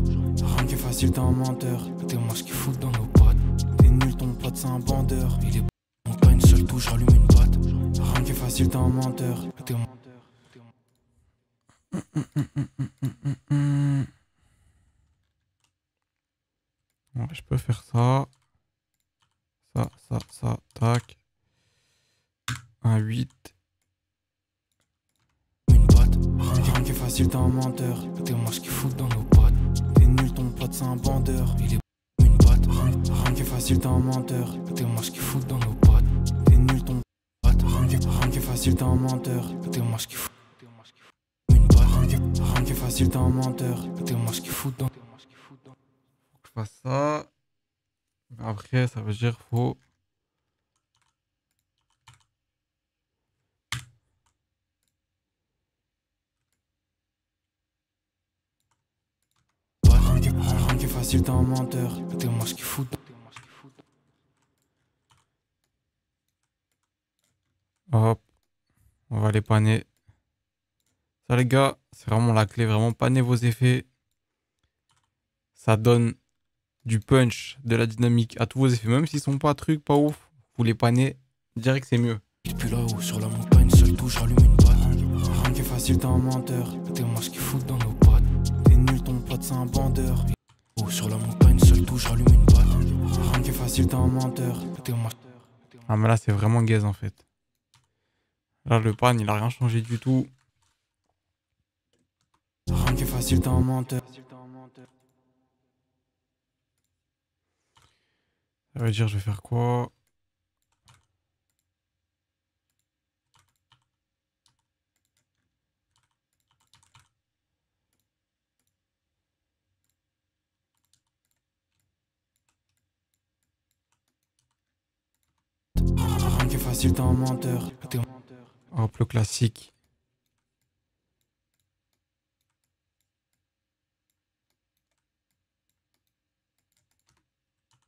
Rien qui est facile, t'es un menteur. T'es moi ce qu'ils foutent dans nos pattes. T'es nul, ton pote, c'est un bandeur. Il est montagne, seule touche, rallume une batte. Rien qui est facile, t'es un menteur. T'es moi. Ouais, je peux faire ça. Ça, tac. Un 8. Une batte. Rien qui est facile, t'es un menteur. T'es moi ce qu'ils foutent dans nos pattes. T'es nul, ton pote, c'est un bandeur. Il est une batte. Rien qui est facile, t'es un menteur. T'es moi ce qu'ils foutent dans nos pattes. T'es nul, ton batte. Rien qui est facile, t'es un menteur. T'es moi ce qu'ils foutent. Une batte. Rien qui est facile, t'es un menteur. T'es moi ce qu'ils foutent dans. Faut que je fasse ça. Après, ça veut dire faut... Rien qui est facile, t'es un menteur. T'es moi ce qu'ils foutent. Hop. On va les panner. Ça, les gars, c'est vraiment la clé. Vraiment, panner vos effets. Ça donne du punch, de la dynamique à tous vos effets. Même s'ils sont pas trucs, pas ouf, vous les pannez, direct c'est mieux. Depuis là-haut, sur la montagne, seule touche, rallume une batte. Rien qui est facile, t'es un menteur. T'es moi ce qu'ils foutent dans nos pattes. T'es nul, ton pote, c'est un bandeur. Oh, sur la montagne, seule touche, rallume une batte. Rien qui est facile, t'es un menteur. T'es moi. Ah, mais là, c'est vraiment gaze en fait. Là, le pan, il a rien changé du tout. Rien qui est facile, t'es un menteur. Ça veut dire, je vais faire quoi? Rien qui est facile, t'es un menteur. Hop, le classique.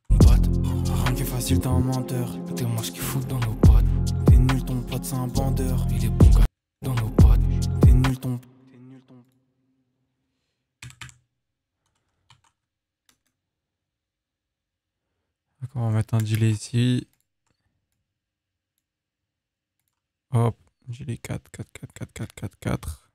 Rien qui est facile, t'es un menteur. T'es moi ce qu'ils foutent dans nos pattes. T'es nul, ton pote, c'est un bandeur. Il est bon gars dans nos pattes. T'es nul, ton... Donc on va mettre un delay ici. Hop, delay 4, 4, 4, 4, 4, 4, 4.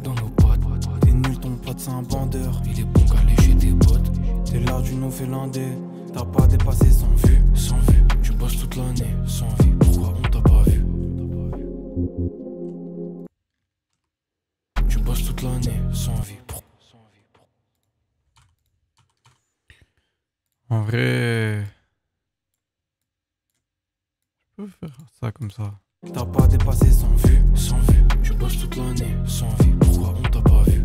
Dans nos pattes, T'es nul, ton pote c'est un bandeur. il est bon qu'à lécher tes potes. T'es là du Nord-Finlandais. T'as pas dépassé sans vue. Sans vue, tu bosses toute l'année, sans vie. Pourquoi on t'a pas vu? Tu bosses toute l'année, sans vie. En vrai, je peux faire ça comme ça. T'as pas dépassé sans vue. Sans vue, tu bosses toute l'année, sans vie. Pourquoi on t'a pas vu?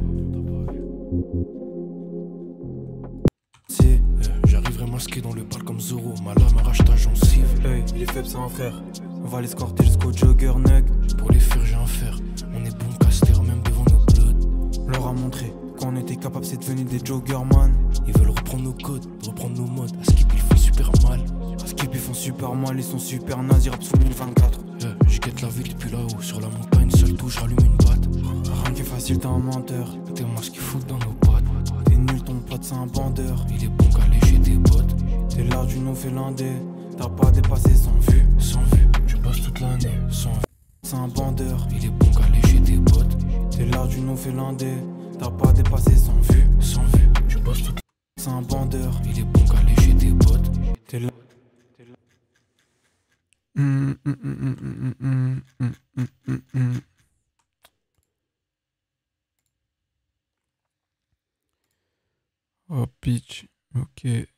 Si, J'arriverai masqué dans le bal comme Zoro. Ma lame arrache ta gencive. hey, il est faible, c'est un frère. On va l'escorter jusqu'au jogger nug. Pour les faire, j'ai un fer. On est bon caster, même devant nos bloods. Leur a montré qu'on était capable, c'est devenu des joggers man. Ils veulent reprendre nos codes, reprendre nos modes. À Skip, ils font super mal. À Skip ils font super mal, ils sont super nazis, rap sous 1024. Je guette la ville depuis là-haut. Sur la montagne, seul touche, rallume une batte. Rien qui est facile, t'es un menteur. T'es moi ce qu'ils foutent dans nos pattes. T'es nul, ton pote c'est un bandeur. Il est bon qu'à lécher tes potes. T'es là du Nord-Finlandais. T'as pas dépassé sans vue. Sans vue, tu bosses toute l'année. Sans vue, C'est un bandeur. il est bon qu'à lécher tes potes. T'es là du Nord-Finlandais. T'as pas dépassé sans vue. Sans vue, tu bosses toute C'est un bandeur. il est bon qu'à lécher tes potes. T'es là. Oh, pitch. Ok.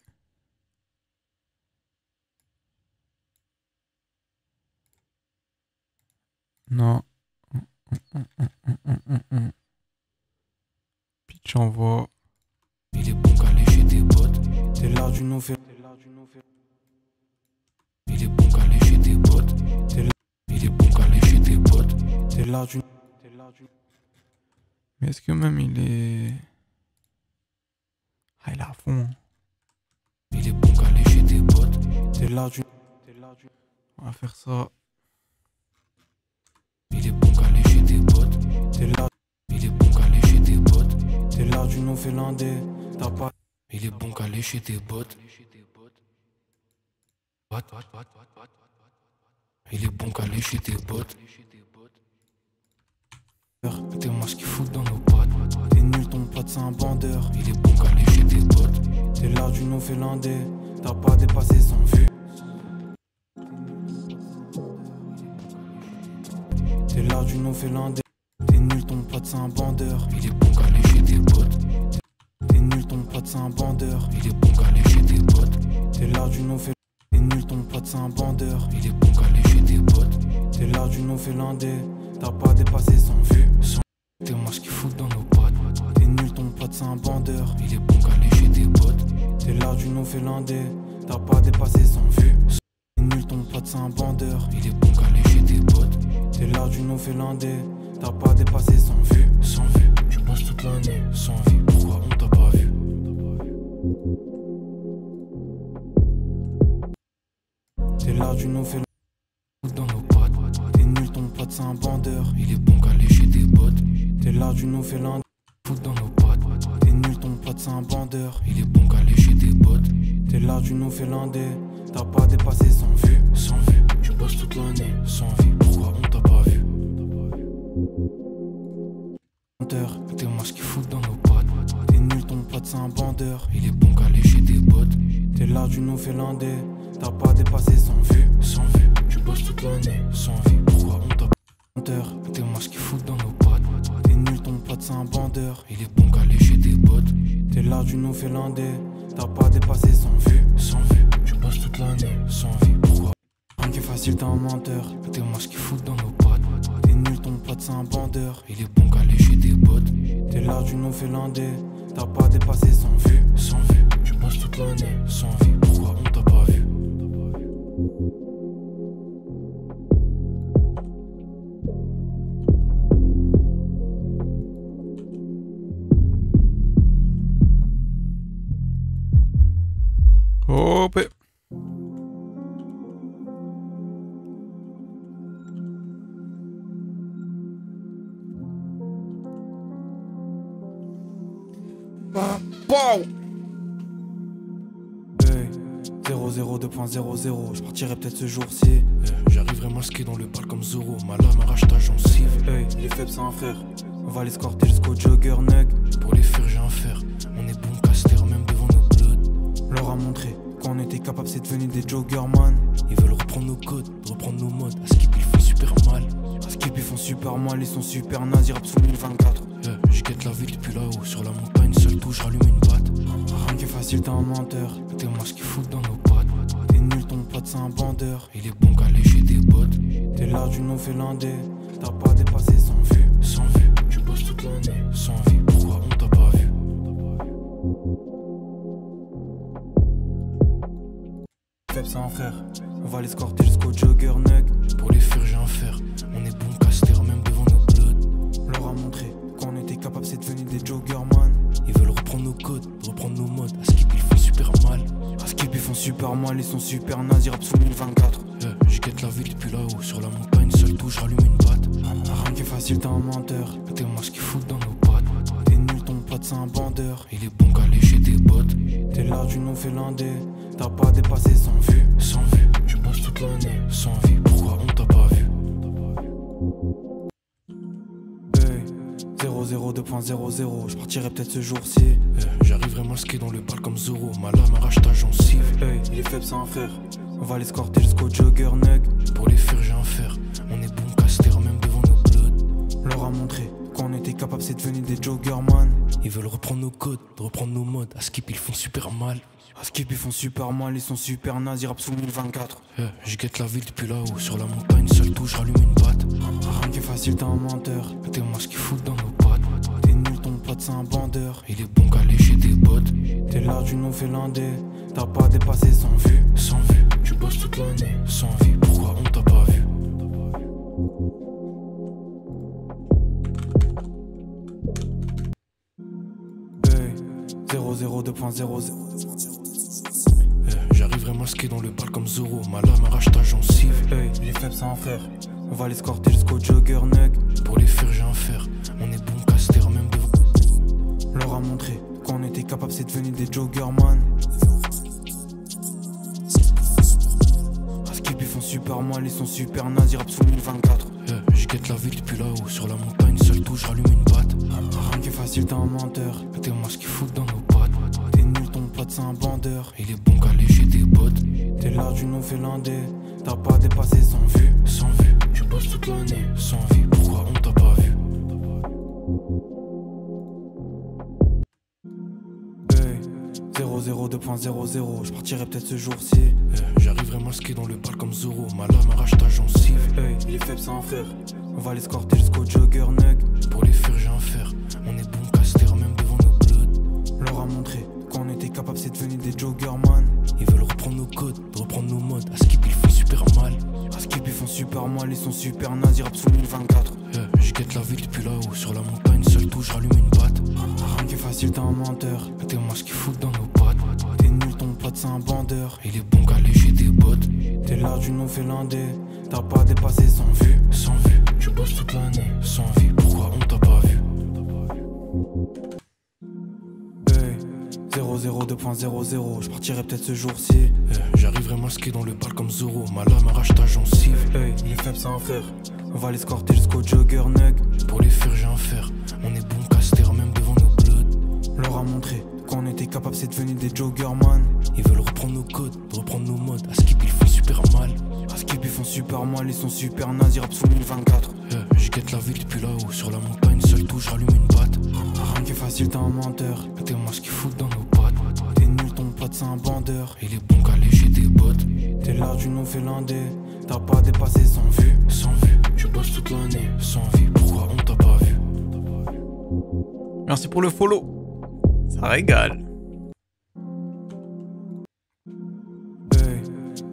Non. Pitch envoie. Il est bon qu'à lécher tes potes. T'es là du Nord-Finlandais. Il est bon qu'à lécher tes potes. Il est bon qu'à lécher tes potes. T'es là du. Mais est-ce que même il est... Ah, il est à fond. Hein. Il est bon qu'à lécher tes potes. T'es là du. On va faire ça. Il est bon qu'à lécher tes potes. T'es là. Il est bon qu'à lécher tes potes. T'es là du Nord-Finlandais. T'as pas. Il est bon qu'à lécher tes bottes. Il est bon qu'à lécher tes bottes. T'es moi ce qu'ils foutent dans nos pattes. T'es nul, ton pote c'est un bandeur. Il est bon qu'à lécher tes bottes. T'es là du Nord-Finlandais. T'as pas dépassé sans vue. T'es là du Nord-Finlandais. T'es nul, ton pote c'est un bandeur. Il est bon qu'à lécher tes bottes. T'es nul, ton pote c'est un bandeur. Il est bon qu'à lécher tes bottes. T'es là du Nord-Finlandais. T'es nul, ton pote c'est un bandeur. Il est bon qu'à lécher tes bottes. T'es là du Nord-Finlandais. T'as pas dépassé sans vue. T'es moi ce qu'ils foutent dans nos pattes. T'es nul, ton pote c'est un bandeur. Il est bon qu'à lécher tes bottes. T'es là du Nord-Finlandais. T'as pas dépassé sans vue. T'es nul, ton pote c'est un bandeur. Il est bon qu'à lécher tes bottes. T'es là du Nord-Finlandais. T'as pas dépassé sans vue. Sans vue, tu bosses toute l'année. Sans vie, pourquoi on t'a pas vu? T'es là du Nord-Finlandais. Dans nos pattes. T'es nul, ton pote c'est un bandeur. Il est bon qu'à lécher tes bottes. T'es là du Nord-Finlandais. Fout dans nos pattes. T'es nul, ton pote c'est un bandeur. Il est bon qu'à lécher tes bottes. T'es là du Nord-Finlandais. T'as pas dépassé sans vue. Sans vue, tu bosses toute l'année. Sans vie, pourquoi on t'a pas vu? Menteur. T'es moi ce qu'ils foutent dans nos pattes. T'es nul, ton pote c'est un bandeur. Il est bon qu'à lécher tes bottes. T'es là du Nord-Finlandais. T'as pas dépassé sans vue. Sans vue, tu bosses toute l'année. Sans vie, pourquoi on t'a pas Menteur. T'es moi ce qu'ils foutent dans nos pattes. T'es nul, ton pote c'est un bandeur. Il est bon qu'à lécher tes bottes. T'es là du Nord-Finlandais. T'as pas dépassé sans vue. Sans vue, tu bosses toute l'année. Sans vie, pourquoi Rien qui est facile, t'es un menteur. T'es moi ce qu'ils foutent dans nos pattes. T'es nul, ton pote c'est un bandeur. Il est bon qu'à lécher tes bottes. T'es là du Nord-Finlandais. T'as pas dépassé sans vue. Sans vue, tu bosses toute l'année. Sans vie, pourquoi on t'a pas vu? Hop. Wow. 00 2.00, je partirai peut-être ce jour-ci. J'arriverai masqué dans le bal comme Zoro. Ma lame arrache ta gencive. Il est faible, c'est un frère. On va l'escorter jusqu'au jogger nug. Pour les faire, j'ai un fer. On est bon caster même devant nos bloods. Leur a montré qu'on était capable, c'est devenu des joggerman. Ils veulent reprendre nos codes, reprendre nos modes. À Skip ils font super mal. À Skip ils font super mal, ils sont super nazis, rap sous 1024. Je guette la ville depuis là-haut. Sur la montagne, seul touche, rallume une batte. Rien qui est facile, t'es un menteur. T'es moi ce qu'ils foutent dans nos pattes. T'es nul, ton pote c'est un bandeur. Il est bon qu'à lécher des bottes. T'es là du non finlandais. T'as pas dépassé sans vue. Sans vue, tu bosses toute l'année. Sans vie, pourquoi on t'a pas vu? Faible c'est un frère. On va l'escorter jusqu'au jogger nug. Pour les faire, j'ai un fer. On est bon caster même devant nos bloods. Leur a montré qu'on était capable, c'est devenu des joggerman. Ils veulent reprendre nos codes, reprendre nos modes. À Skip ils font super mal. À Skip ils font super mal, ils sont super nazis, rap sous 1024. Je guette la ville depuis là-haut. Sur la montagne, seul touche, rallume une batte. Rien qui est facile, t'es un menteur. T'es moi ce qu'ils foutent dans nos pattes. T'es nul, ton pote c'est un bandeur. Il est bon qu'à lécher des bottes. T'es là du non finlandais. T'as pas dépassé sans vue. Sans vue, tu bosses toute l'année. Sans vie, pourquoi on t'a pas vu? 00 2.00, je partirai peut-être ce jour-ci. J'arriverai masqué dans le bal comme Zoro. Ma lame arrache ta gencive. Il est faible, c'est un frère. On va l'escorter jusqu'au jogger nug. Pour les faire, j'ai un fer. On est bon caster même devant nos bloods. Leur a montré qu'on était capable, c'est devenu des joggerman. Ils veulent reprendre nos codes, reprendre nos modes. À Skip ils font super mal. À Skip ils font super mal, ils sont super nazis, rap sous 1024. Je guette la ville depuis là-haut. Sur la montagne, seul touche, rallume une batte. Rien qui est facile, t'es un menteur. T'es moi ce qu'ils foutent dans nos pattes. T'es nul, ton pote c'est un bandeur. Il est bon qu'à lécher des bottes. T'es là du non finlandais. T'as pas dépassé sans vue. Sans vue, tu bosses toute l'année. Sans vie, pourquoi on t'a pas vu? Hey, 00 2.00. J'arriverai masqué dans le bal comme Zoro. Ma lame arrache ta gencive. Il est faible, c'est un frère. On va l'escorter jusqu'au jogger nug. Pour les faire, j'ai un fer. On est bon caster même devant. Leur a montré qu'on était capable, c'est devenu des joggerman. À Skip ils font super mal, ils sont super nazis, rap sous 1024. Je guette la ville depuis là-haut. Sur la montagne, seul touche, rallume une batte. Rien qui est facile, t'es un menteur. T'es moi ce qu'ils foutent dans nos pattes. T'es nul, ton pote c'est un bandeur. Il est bon qu'à lécher des bottes. T'es là du non finlandais. T'as pas dépassé sans vue. Sans vue, tu bosses toute l'année. Sans vie, pourquoi on t'a pas vu? 00 2.00, je partirai peut-être ce jour-ci. J'arriverai masqué dans le bal comme Zoro. Ma lame arrache ta gencive. Il est faible, c'est un frère. On va l'escorter jusqu'au jogger nug. Pour les faire, j'ai un fer. On est bon caster même devant nos bloods. Leur a montré qu'on était capable, c'est devenu des joggerman. Ils veulent reprendre nos codes, reprendre nos modes. À Skip ils font super mal. À Skip ils font super mal, ils sont super nazis, rap sous 1024. Je guette la ville depuis là-haut. Sur la montagne, seul touche, rallume une batte. Rien qui est facile, t'es un menteur. T'es moi ce qu'ils foutent dans nos pattes. T'es nul, ton pote c'est un bandeur. Il est bon qu'à lécher des bottes. T'es là du non finlandais. T'as pas dépassé sans vue. Sans vue, tu bosses toute l'année. Sans vie, pourquoi on t'a pas vu? 00 2.00, je partirai peut-être ce jour-ci. J'arriverai masqué dans le bal comme Zoro. Ma lame arrache ta gencive. Il est faible, c'est un frère. On va l'escorter jusqu'au jogger nug. Pour les faire, j'ai un fer. On est bon caster même devant nos bloods. Leur a montré qu'on était capable, c'est devenu des joggerman. Ils veulent reprendre nos codes, reprendre nos modes. À Skip ils font super mal. À Skip ils font super mal, ils sont super nazis, rap sous 1024. Je guette la ville depuis là-haut. Sur la montagne, seul touche, rallume une batte. Rien qui est facile, t'es un menteur. T'es moi ce qu'ils foutent dans nos pattes. T'es nul, ton pote c'est un bandeur. Il est bon qu'à lécher des bottes. T'es là du non finlandais. T'as pas dépassé sans vue. Sans vue, tu bosses toute l'année. Sans vie, pourquoi on t'a pas vu? Merci pour le follow. Ça régale.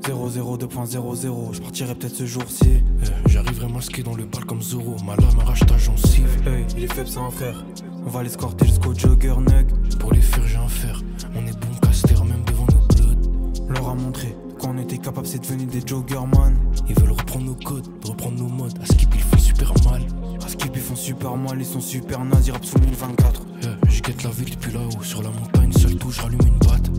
00 2.00, je partirai peut-être ce jour-ci. J'arriverai masqué dans le bal comme Zoro. Ma lame arrache ta gencive. Il est faible, c'est un frère. On va l'escorter jusqu'au jogger nug. Pour les faire, j'ai un fer. On est bon caster même devant nos bloods. Leur a montré qu'on était capable, c'est devenu des joggerman. Ils veulent reprendre nos codes, reprendre nos modes. À Skip ils font super mal. À Skip ils font super mal, ils sont super nazis, rap sous 1024. Je guette la ville depuis là-haut. sur la montagne, seul tout, je rallume une batte.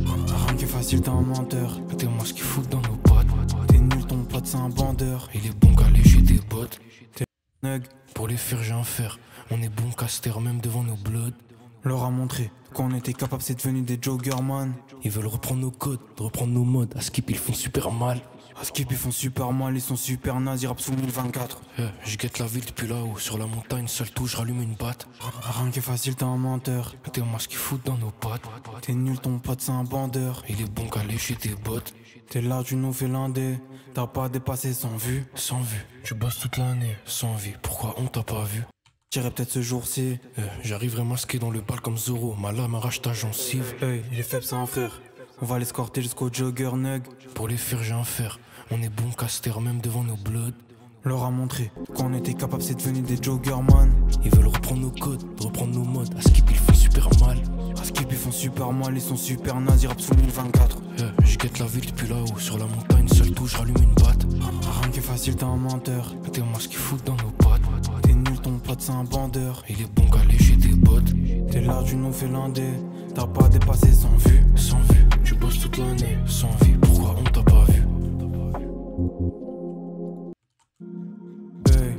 Rien qui est facile, t'es un menteur. T'es moi ce qu'il fout dans nos pattes. T'es nul, ton pote c'est un bandeur. Il est bon qu'à lécher des bottes. T'es nug, Pour les faire, j'ai un fer. On est bon caster même devant nos bloods. leur a montré qu'on était capable, c'est devenu des joggers, man. Ils veulent reprendre nos codes, reprendre nos modes. À skip, ils font super mal. À Skip, ils font super mal, ils sont super nazes, ils rappent sous 1024. Je guette la ville depuis là-haut. Sur la montagne, seul tout, je rallume une batte. Rien qui est facile, t'es un menteur. T'es moi ce qu'il fout dans nos pattes. T'es nul, ton pote c'est un bandeur. Il est bon qu'à lécher des bottes. T'es là, tu nous fais l'indé. T'as pas dépassé sans vue. Sans vue, tu bosses toute l'année. Sans vie, pourquoi on t'a pas vu? J'irai peut-être ce jour-ci. J'arriverai masqué dans le bal comme Zoro. Ma lame arrache ta gencive. Hey, il est faible, c'est un frère. On va l'escorter jusqu'au jogger nug. Pour les faire, j'ai un fer. On est bon caster même devant nos bloods. Leur a montré qu'on était capable, c'est devenu des joggers, man. Ils veulent reprendre nos codes, reprendre nos modes. À skip, ils font super mal. À Skip, ils font super mal, ils sont super nazes, ils rappent sous 1024. Je guette la ville depuis là-haut. Sur la montagne, seul tout, je rallume une batte. Rien qui est facile, t'es un menteur. T'es moi ce qu'il fout dans nos pattes. T'es nul, ton pote c'est un bandeur. Il est bon qu'à lécher des bottes. T'es là, tu nous fais l'indé. T'as pas dépassé sans vue. Sans vue, tu bosses toute l'année. Sans vie, pourquoi on t'a pas vu? Hey,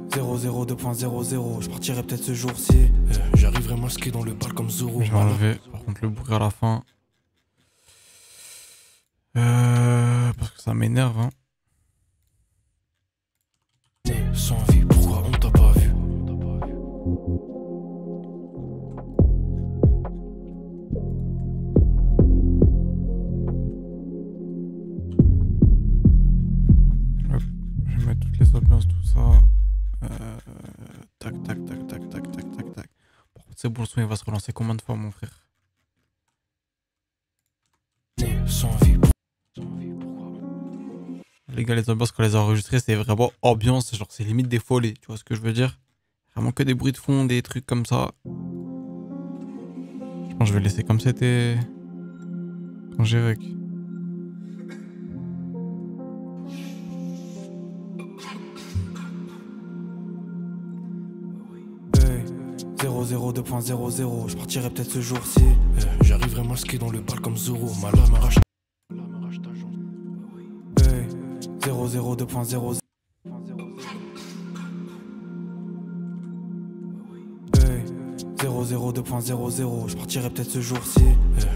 0-0, 2.00. Je partirai peut-être ce jour-ci. J'arriverai masqué dans le bal comme Zoro. Je vais enlever par contre le bruit à la fin. Parce que ça m'énerve, hein. Sans vie, pourquoi on t'a pas vu? Je vais mettre toutes les ambiances, tout ça. Tac, tac, tac, tac, tac, tac, tac, tac. Par contre, c'est bon, le son il va se relancer combien de fois, mon frère? Sans vie, Les gars, les ambiances, quand les a enregistrées, c'est vraiment ambiance. Genre, c'est limite des folies. Tu vois ce que je veux dire? Vraiment que des bruits de fond, des trucs comme ça. Je pense que je vais laisser comme c'était quand j'ai rec. Hey, 0-0, 2.00. Je partirai peut-être ce jour-ci. j'arriverai masqué dans le bal comme Zoro. Ma lame arrache. Hey, 0-0, 2.00. Hey, 0-0, 2.00. Je partirai peut-être ce jour-ci.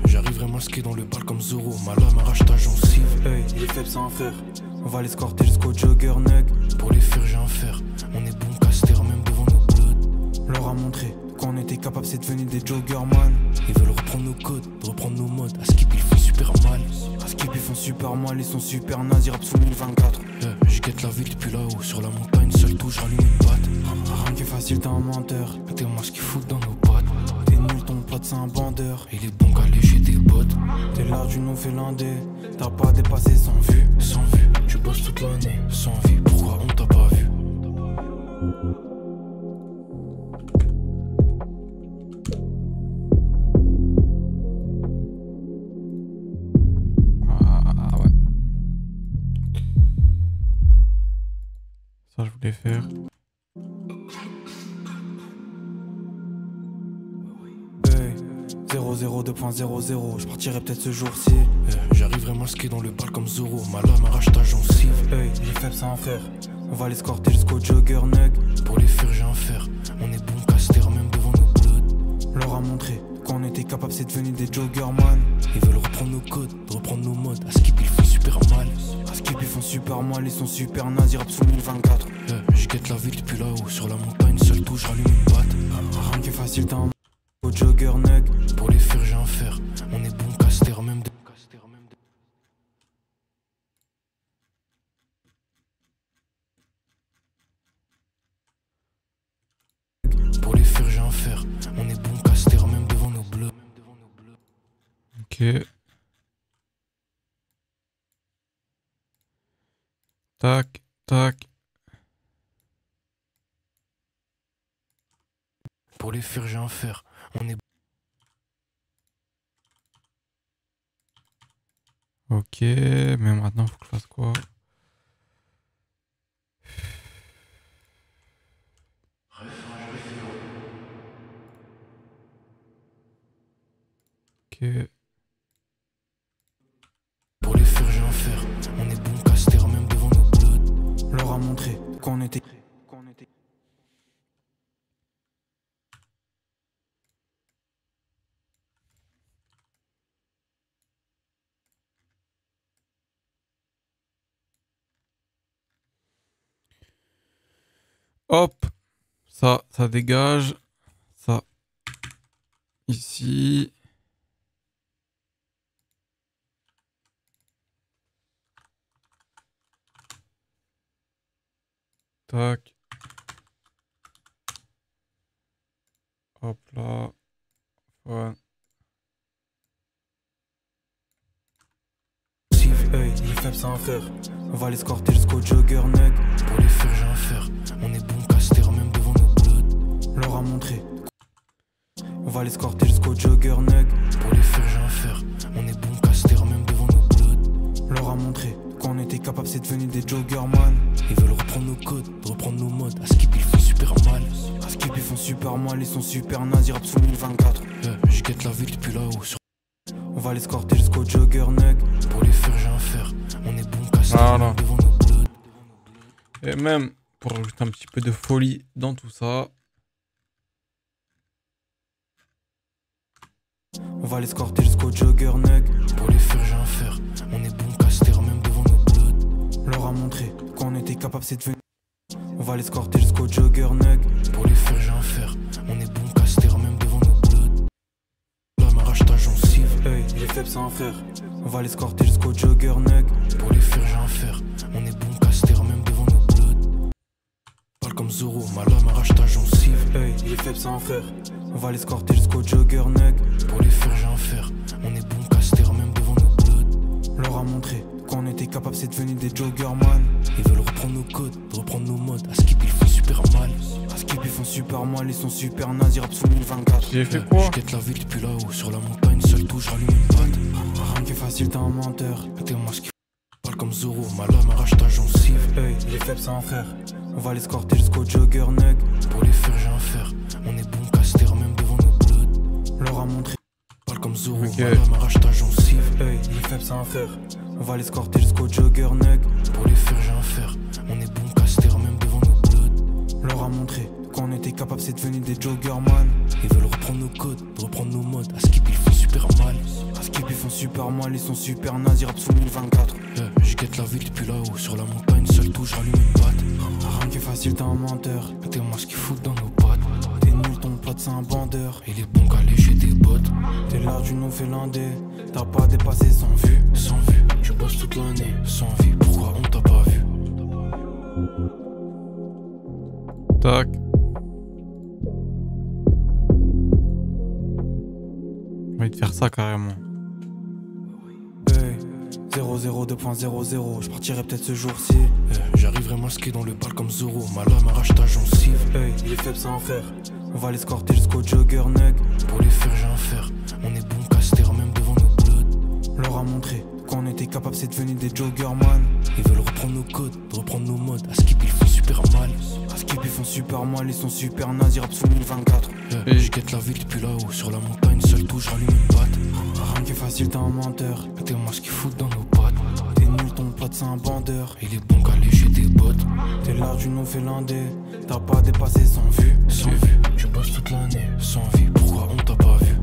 J'arriverai masqué dans le bal comme Zoro. Ma lame arrache ta gencive. Hey, il est faible, c'est un frère. On va l'escorter jusqu'au jogger nug. Pour les faire, j'ai un fer. On est bon caster même devant nos bloods. Leur a montré qu'on était capable, c'est devenu des joggers, man. Ils veulent reprendre nos codes, reprendre nos modes. À skip, ils font super mal. À Skip, ils font super mal, ils sont super nazes, ils rappent sous 1024. Je guette la ville depuis là-haut. Sur la montagne, seul tout, je rallume une batte. Rien qui est facile, t'es un menteur. T'es moi ce qu'il fout dans nos pattes. T'es nul, ton pote c'est un bandeur. Il est bon qu'à lécher des bottes. T'es là, tu nous fais l'indé. T'as pas dépassé sans vue. Sans vue, tu bosses toute l'année. Sans vie, pourquoi on t'a pas vu? Ah ouais. Ça, je voulais faire. Hey, 0-0, 2.00. Je partirai peut-être ce jour-ci. J'arriverai masqué dans le bal comme Zoro. Ma lame arrache ta gencive. Hey, il est faible, c'est un frère. On va l'escorter jusqu'au jogger nug. Pour les faire, j'ai un fer. On est bon caster même devant nos bloods. Leur a montré qu'on était capable, c'est devenu des joggers, man. Ils veulent reprendre nos codes, reprendre nos modes. À skip, ils font super mal. À Skip, ils font super mal, ils sont super nazes, ils rappent sous 1024. Je guette la ville depuis là-haut. Sur la montagne, seul tout, je rallume une batte. Rien qui est facile, t'as un au jogger nug. Pour les faire, j'ai un fer. On est bon caster même de. Pour les faire, j'ai un fer. On est bon caster même devant nos bleus. Ok. Tac, tac. Pour les faire, j'ai un fer. On est. Ok, mais maintenant, faut que je fasse quoi? Ok. Pour les faire, j'ai un fer. On est bon caster même devant nos bloods. Leur a montré qu'on était. Hop. Ça dégage. Ça. Ici. Tac. Hop là. Voilà. Hey, les faibles c'est un frère. On va l'escorter jusqu'au jogger nug. Pour les faire, j'ai un fer. On est bon caster même devant nos bloods. Leur a montré. On va l'escorter jusqu'au jogger nug. Pour les faire, j'ai un fer. On est bon caster même devant nos bloods. Leur a montré qu'on était capable, c'est devenu des joggers man. Ils veulent reprendre nos codes, reprendre nos modes. À skip, ils font super mal. À skip ils font super mal, ils sont super nazes, ils rappent sous 1024. Je guette la ville depuis là-haut. On va l'escorter jusqu'au jogger nug. Pour les faire, j'ai un fer. On est bon caster Voilà. même devant nos bloods. Et même pour rajouter un petit peu de folie dans tout ça. On va l'escorter jusqu'au jogger nug. Pour les faire, j'ai un fer. On est bon caster même devant nos bloods. Leur a montré qu'on était capable, c'est devenu. On va l'escorter jusqu'au jogger nug. Pour les faire, j'ai un fer. On est bon caster même devant nos bloods. Là, m'arrache ta gencive. Hey, les faibles c'est un frère. On va l'escorter jusqu'au jogger nug. Pour les faire, j'ai un fer. On est bon caster même devant nos bloods. Parle comme Zoro, ma lame arrache ta gencive. Hey, les faibles c'est un frère. On va l'escorter jusqu'au jogger nug. Pour les faire, j'ai un fer. On est bon caster même devant nos bloods. Leur a montré qu'on était capable, c'est devenu des joggers man. Ils veulent reprendre nos codes, reprendre nos modes. À skip, ils font super mal. À skip ils font super mal, ils sont super nazes, ils rappent sous 1024. J'ai fait quoi? Je guette la ville depuis là-haut. Sur la montagne, seule touche, rallume une batte. Rien qui est facile, t'es un menteur. Mettez-moi ce qu'il faut. Parle comme Zoro, ma lame arrache ta gencive. Hey, les faibles c'est un frère. On va l'escorter jusqu'au jogger nug. Pour les faire, j'ai un fer. On est bon caster même devant nos bloods. Leur a montré. Parle comme Zoro, Ok. ma lame arrache ta gencive. Hey, les faibles c'est un frère. On va l'escorter jusqu'au jogger nug. Pour les faire, j'ai un fer. On est bon caster même devant nos bloods. Leur a montré qu'on était capable, c'est devenu des joggers man. Ils veulent reprendre nos codes, reprendre nos modes. À skip, ils font super mal. À skip ils font super mal, ils sont super nazes, ils rappent sous 1024. Je guette la ville depuis là-haut. Sur la montagne, seule touche, rallume une batte. Rien qui est facile, t'es un menteur. Mettez-moi ce qu'ils foutent dans nos pattes. T'es nul, ton pote c'est un bandeur. Il est bon qu'à lécher des bottes. T'es là du Nord-Finlandais. T'as pas dépassé sans vue. Sans vue, tu bosses toute l'année. Sans vie, pourquoi on t'a pas vu? Tac. On va te faire ça carrément. Hey, 002.00, je partirai peut-être ce jour-ci. J'arriverai masqué dans le bal comme Zoro. Ma lame arrache ta gencive. Hey, les faibles c'est un frère. On va l'escorter jusqu'au jogger nug. Pour les faire, j'ai un fer. On est bon caster même devant nos bloods. Leur a montré qu'on était capable, c'est devenu des joggers man. Ils veulent reprendre nos codes, reprendre nos modes. À skip, ils font super mal. À skip ils font super mal, ils sont super nazes, ils rappent sous 1024. Je guette la ville depuis là-haut. Sur la montagne, seule touche, rallume une batte. Rien qui est facile, t'es un menteur. Mettez-moi ce qu'ils foutent dans nos pattes. T'es nul, ton pote c'est un bandeur. Il est bon qu'à lécher des bottes. T'es là du Nord-Finlandais. T'as pas dépassé sans vue. Sans vue, tu bosses toute l'année. Sans vie, pourquoi on t'a pas vu?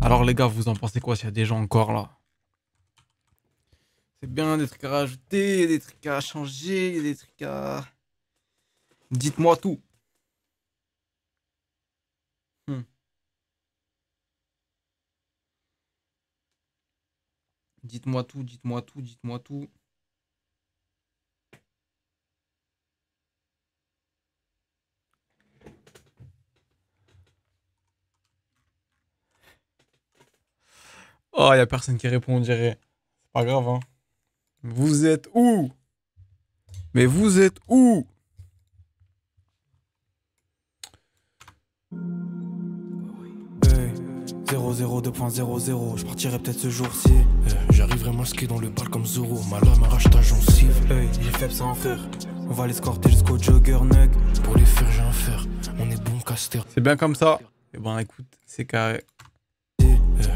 Alors les gars, vous en pensez quoi s'il y a des gens encore là? C'est bien des trucs à rajouter, des trucs à changer, des trucs à... Dites-moi tout. Dites-moi tout, dites-moi tout, dites-moi tout. Oh, y a personne qui répond, on dirait. C'est pas grave, hein. Vous êtes où? Mais vous êtes où? Hey, 00 2.00, je partirai peut-être ce jour-ci. J'arriverai masqué dans le bal comme Zoro. Ma lame arrache ta gencive. Hey, j'ai fait sans frère. On va l'escorter jusqu'au Jogger Nug. Pour les faire, j'ai un fer. On est bon caster. C'est bien comme ça. Et bon, écoute, c'est carré.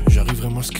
J'arriverai masqué.